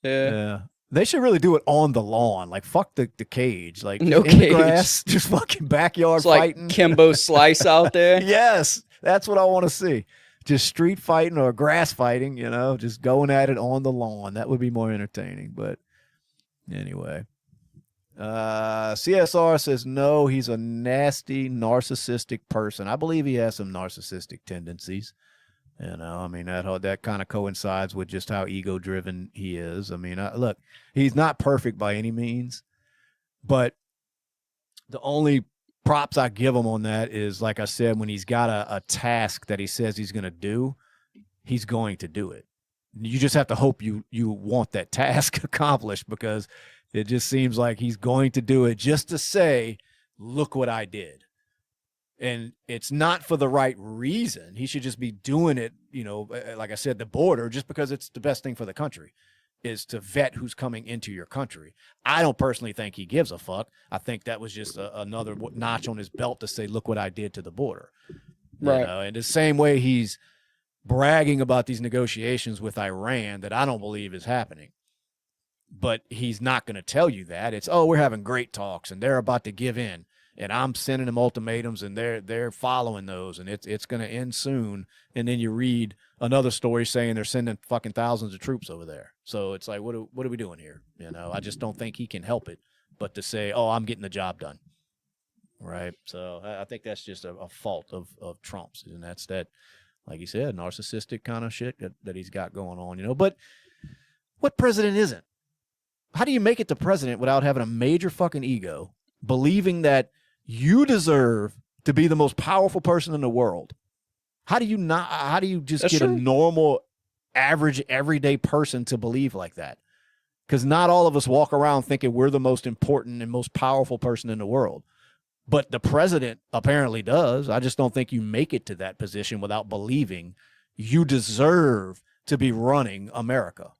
[SPEAKER 4] Yeah.
[SPEAKER 2] They should really do it on the lawn. Like, fuck the cage. Like,
[SPEAKER 4] no
[SPEAKER 2] in
[SPEAKER 4] cage.
[SPEAKER 2] The grass, just fucking backyard fighting.
[SPEAKER 4] Like Kimbo Slice out there.
[SPEAKER 2] Yes, that's what I want to see. Just street fighting or grass fighting, just going at it on the lawn. That would be more entertaining. But anyway, CSR says, no, he's a nasty, narcissistic person. I believe he has some narcissistic tendencies. I mean, that kind of coincides with just how ego-driven he is. I mean, look, he's not perfect by any means, but the only props I give him on that is, like I said, when he's got a task that he says he's going to do, he's going to do it. You just have to hope you want that task accomplished, because it just seems like he's going to do it just to say look what I did. And it's not for the right reason. He should just be doing it, you know, like I said, the border, just because it's the best thing for the country, is to vet who's coming into your country. I don't personally think he gives a fuck. I think that was just another notch on his belt to say, look what I did to the border.
[SPEAKER 4] Right.
[SPEAKER 2] You know? And the same way he's bragging about these negotiations with Iran that I don't believe is happening. But he's not going to tell you that. It's, oh, we're having great talks and they're about to give in. And I'm sending them ultimatums, and they're following those, and it's going to end soon. And then you read another story saying they're sending fucking thousands of troops over there. So it's like, what are we doing here? You know, I just don't think he can help it, but to say, oh, I'm getting the job done, right? So I think that's just a fault of Trump's, and that's that, like you said, narcissistic kind of shit that he's got going on. You know, but what president isn't? How do you make it to president without having a major fucking ego, believing that you deserve to be the most powerful person in the world? How do you just get a normal, average, everyday person to believe like that? Because not all of us walk around thinking we're the most important and most powerful person in the world. But the president apparently does. I just don't think you make it to that position without believing you deserve to be running America.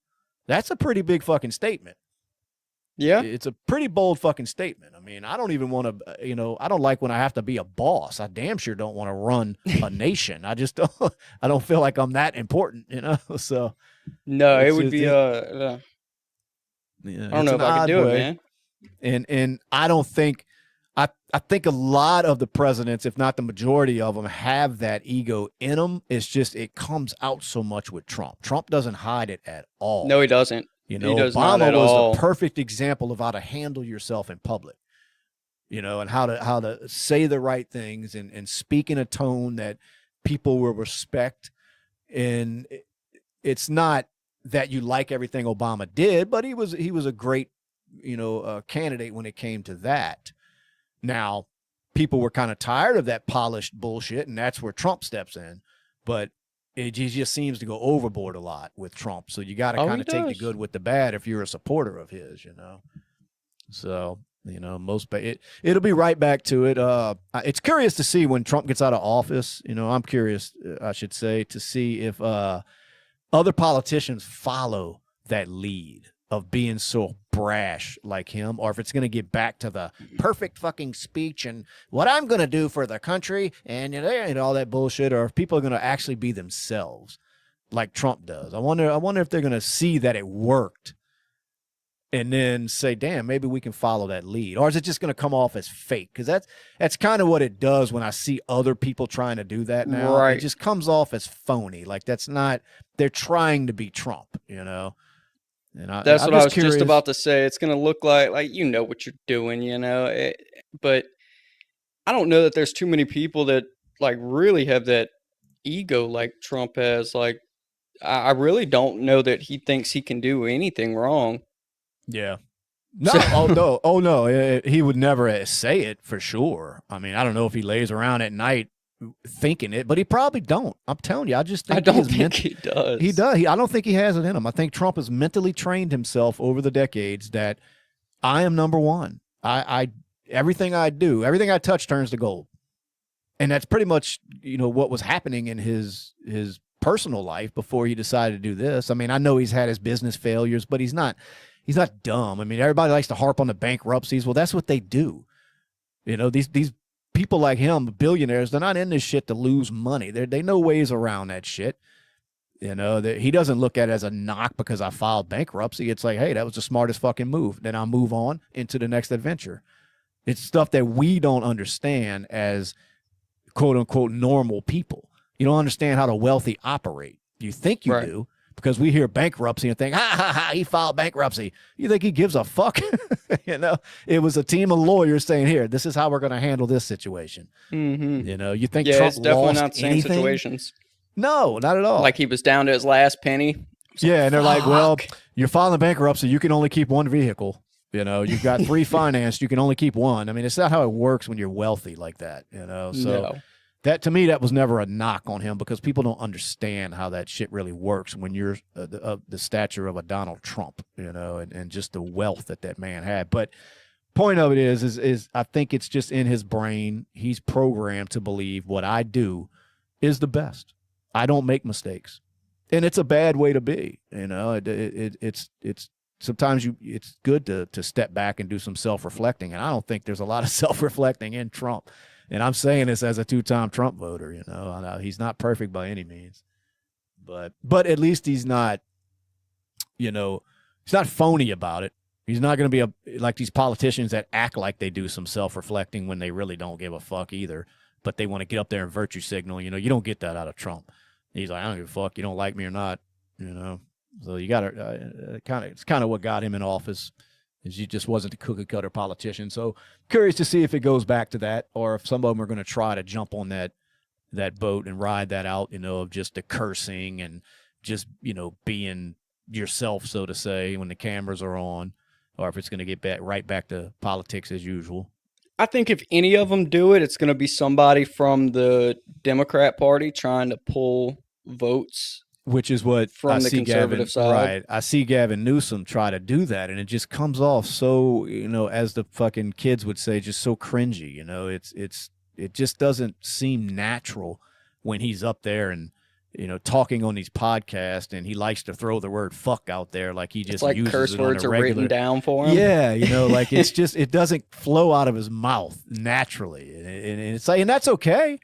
[SPEAKER 2] That's a pretty big fucking statement.
[SPEAKER 4] Yeah.
[SPEAKER 2] It's a pretty bold fucking statement. I mean, I don't even want to, you know, I don't like when I have to be a boss. I damn sure don't want to run a nation. I just don't, I don't feel like I'm that important, you know? So.
[SPEAKER 4] No, it would be,
[SPEAKER 2] yeah,
[SPEAKER 4] I don't know if I could do it, man.
[SPEAKER 2] And I don't think, I think a lot of the presidents, if not the majority of them, have that ego in them. It's just, it comes out so much with Trump. Trump doesn't hide it at all.
[SPEAKER 4] No, he doesn't.
[SPEAKER 2] You know, Obama was the perfect example of how to handle yourself in public, you know, and how to say the right things and speak in a tone that people will respect. And it's not that you like everything Obama did, but he was a great, you know, candidate when it came to that. Now, people were kind of tired of that polished bullshit, and that's where Trump steps in. But it just seems to go overboard a lot with Trump. So you got to kind of take the good with the bad if you're a supporter of his, you know. So, you know, it'll be right back to it. It's curious to see when Trump gets out of office. You know, I'm curious, I should say, to see if other politicians follow that lead of being so brash like him, or if it's going to get back to the perfect fucking speech and what I'm going to do for the country and, you know, and all that bullshit, or if people are going to actually be themselves like Trump does. I wonder if they're going to see that it worked and then say, damn, maybe we can follow that lead. Or is it just going to come off as fake? Because that's kind of what it does when I see other people trying to do that now. Right. It just comes off as phony. Like they're trying to be Trump, you know? And
[SPEAKER 4] that's what I was just about to say. It's going to look like you know what you're doing, you know, but I don't know that there's too many people that like really have that ego like Trump has. Like, I really don't know that he thinks he can do anything wrong.
[SPEAKER 2] Yeah. No, oh no, he would never say it for sure. I mean, I don't know if he lays around at night thinking it, but he probably don't. I'm telling you, I don't think
[SPEAKER 4] he does.
[SPEAKER 2] He does. I don't think he has it in him. I think Trump has mentally trained himself over the decades that I am number one. I everything I do, everything I touch turns to gold. And that's pretty much, you know, what was happening in his personal life before he decided to do this. I mean, I know he's had his business failures, but he's not dumb. I mean, everybody likes to harp on the bankruptcies. Well, that's what they do. You know, these people like him, billionaires, they're not in this shit to lose money. They know ways around that shit. You know, he doesn't look at it as a knock because I filed bankruptcy. It's like, hey, that was the smartest fucking move. Then I'll move on into the next adventure. It's stuff that we don't understand as quote unquote normal people. You don't understand how the wealthy operate. You think you do because we hear bankruptcy and think, ha, ha, ha, he filed bankruptcy. You think he gives a fuck? You know, it was a team of lawyers saying, here, this is how we're going to handle this situation.
[SPEAKER 4] Mm-hmm.
[SPEAKER 2] You know, you think
[SPEAKER 4] Trump
[SPEAKER 2] it's definitely
[SPEAKER 4] lost
[SPEAKER 2] not the same
[SPEAKER 4] anything?
[SPEAKER 2] Situations? No, not at all.
[SPEAKER 4] Like he was down to his last penny.
[SPEAKER 2] Yeah, and they're like, well, you're filing bankruptcy. You can only keep one vehicle. You know, you've got 3 financed. You can only keep one. I mean, it's not how it works when you're wealthy like that, you know. So that, to me, that was never a knock on him because people don't understand how that shit really works when you're the stature of a Donald Trump, you know, and just the wealth that man had. But point of it is I think it's just in his brain. He's programmed to believe what I do is the best. I don't make mistakes, and it's a bad way to be. You know, it's sometimes it's good to step back and do some self-reflecting, and I don't think there's a lot of self-reflecting in Trump. And I'm saying this as a 2-time Trump voter. You know, I know he's not perfect by any means, but at least he's not, you know, he's not phony about it. He's not going to be like these politicians that act like they do some self-reflecting when they really don't give a fuck either, but they want to get up there and virtue signal. You know, you don't get that out of Trump. He's like, I don't give a fuck. You don't like me or not, you know. So you got to it's kind of what got him in office, is he just wasn't a cookie cutter politician. So curious to see if it goes back to that, or if some of them are going to try to jump on that boat and ride that out, you know, of just the cursing and just, you know, being yourself, so to say, when the cameras are on, or if it's going to get right back to politics as usual.
[SPEAKER 4] I think if any of them do it, it's going to be somebody from the Democrat Party trying to pull votes,
[SPEAKER 2] which is what
[SPEAKER 4] from
[SPEAKER 2] I
[SPEAKER 4] the
[SPEAKER 2] see
[SPEAKER 4] conservative side.
[SPEAKER 2] Right. I see Gavin Newsom try to do that, and it just comes off so, you know, as the fucking kids would say, just so cringy. You know, it just doesn't seem natural when he's up there and, you know, talking on these podcasts, and he likes to throw the word fuck out there like he just
[SPEAKER 4] it's like
[SPEAKER 2] uses
[SPEAKER 4] curse
[SPEAKER 2] it on
[SPEAKER 4] words
[SPEAKER 2] a
[SPEAKER 4] are
[SPEAKER 2] regular...
[SPEAKER 4] written down for him.
[SPEAKER 2] Yeah, you know, like it's just, it doesn't flow out of his mouth naturally, and it's like, and that's okay.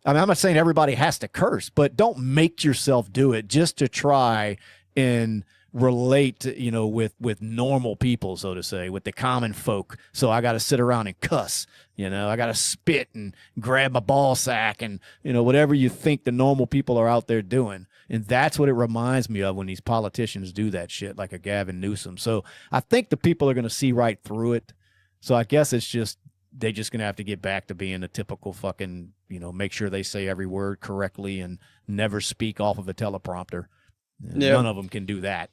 [SPEAKER 2] I mean, I'm not saying everybody has to curse, but don't make yourself do it just to try and relate, you know, with normal people, so to say, with the common folk. So I got to sit around and cuss, you know, I got to spit and grab my ball sack and, you know, whatever you think the normal people are out there doing. And that's what it reminds me of when these politicians do that shit, like a Gavin Newsom. So I think the people are going to see right through it. So I guess it's just, they're just going to have to get back to being a typical fucking, you know, make sure they say every word correctly and never speak off of a teleprompter.
[SPEAKER 4] Yeah.
[SPEAKER 2] None of them can do that.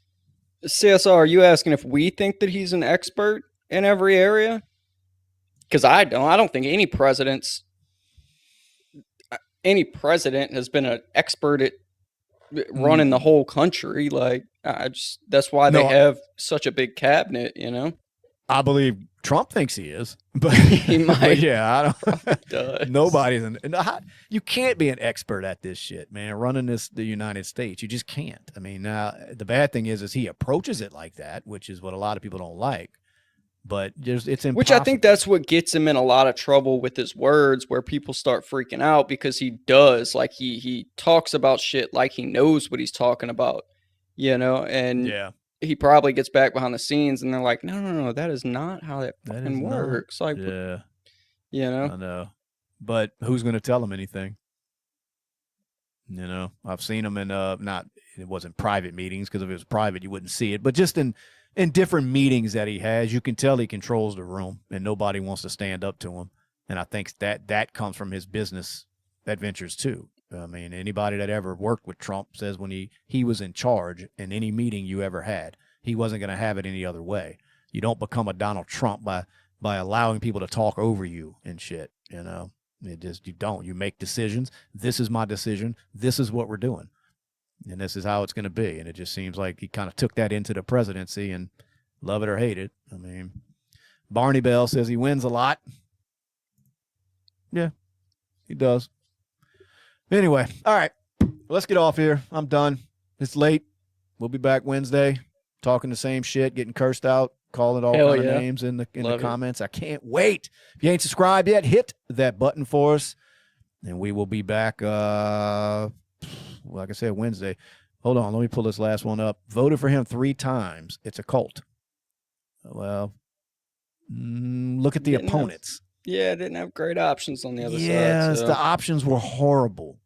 [SPEAKER 4] CSR, are you asking if we think that he's an expert in every area? Because I don't think any president has been an expert at running the whole country. Like, that's why they have such a big cabinet, you know?
[SPEAKER 2] I believe Trump thinks he is, but
[SPEAKER 4] he might.
[SPEAKER 2] But yeah, I don't.
[SPEAKER 4] Does.
[SPEAKER 2] Nobody's you can't be an expert at this shit, man. Running the United States, you just can't. I mean, the bad thing is he approaches it like that, which is what a lot of people don't like. But it's impossible.
[SPEAKER 4] Which I think that's what gets him in a lot of trouble with his words, where people start freaking out because he does, like, he talks about shit like he knows what he's talking about, you know, and
[SPEAKER 2] yeah.
[SPEAKER 4] He probably gets back behind the scenes and they're like, no, that is not how that fucking works. Like,
[SPEAKER 2] yeah,
[SPEAKER 4] you know,
[SPEAKER 2] I know, but who's going to tell him anything? You know, I've seen him in, it wasn't private meetings, because if it was private, you wouldn't see it, but just in different meetings that he has, you can tell he controls the room and nobody wants to stand up to him. And I think that comes from his business adventures too. I mean, anybody that ever worked with Trump says when he was in charge in any meeting you ever had, he wasn't going to have it any other way. You don't become a Donald Trump by allowing people to talk over you and shit, you know. You don't. You make decisions. This is my decision. This is what we're doing. And this is how it's going to be. And it just seems like he kind of took that into the presidency, and love it or hate it. I mean, Barney Bell says he wins a lot. Yeah, he does. Anyway, all right, let's get off here. I'm done. It's late. We'll be back Wednesday, talking the same shit, getting cursed out, calling all kinds of names in the comments. I can't wait. If you ain't subscribed yet, hit that button for us, and we will be back, like I said, Wednesday. Hold on, let me pull this last one up. Voted for him 3 times. It's a cult. Well, look at the opponents.
[SPEAKER 4] Yeah, didn't have great options on the other side.
[SPEAKER 2] Yes, the options were horrible.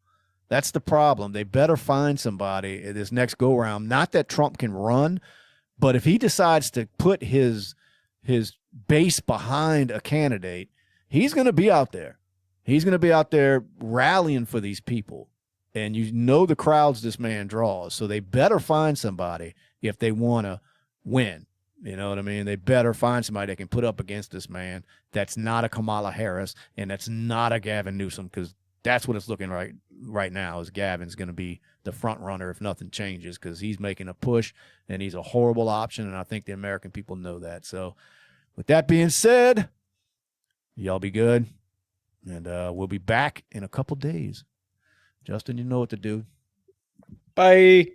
[SPEAKER 2] That's the problem. They better find somebody this next go-around. Not that Trump can run, but if he decides to put his base behind a candidate, he's going to be out there. He's going to be out there rallying for these people. And you know the crowds this man draws, so they better find somebody if they want to win. You know what I mean? They better find somebody that can put up against this man that's not a Kamala Harris and that's not a Gavin Newsom, because that's what it's looking right now, is Gavin's going to be the front runner if nothing changes, because he's making a push and he's a horrible option, and I think the American people know that. So With that being said, y'all be good. And we'll be back in a couple days. Justin, you know what to do.
[SPEAKER 4] Bye.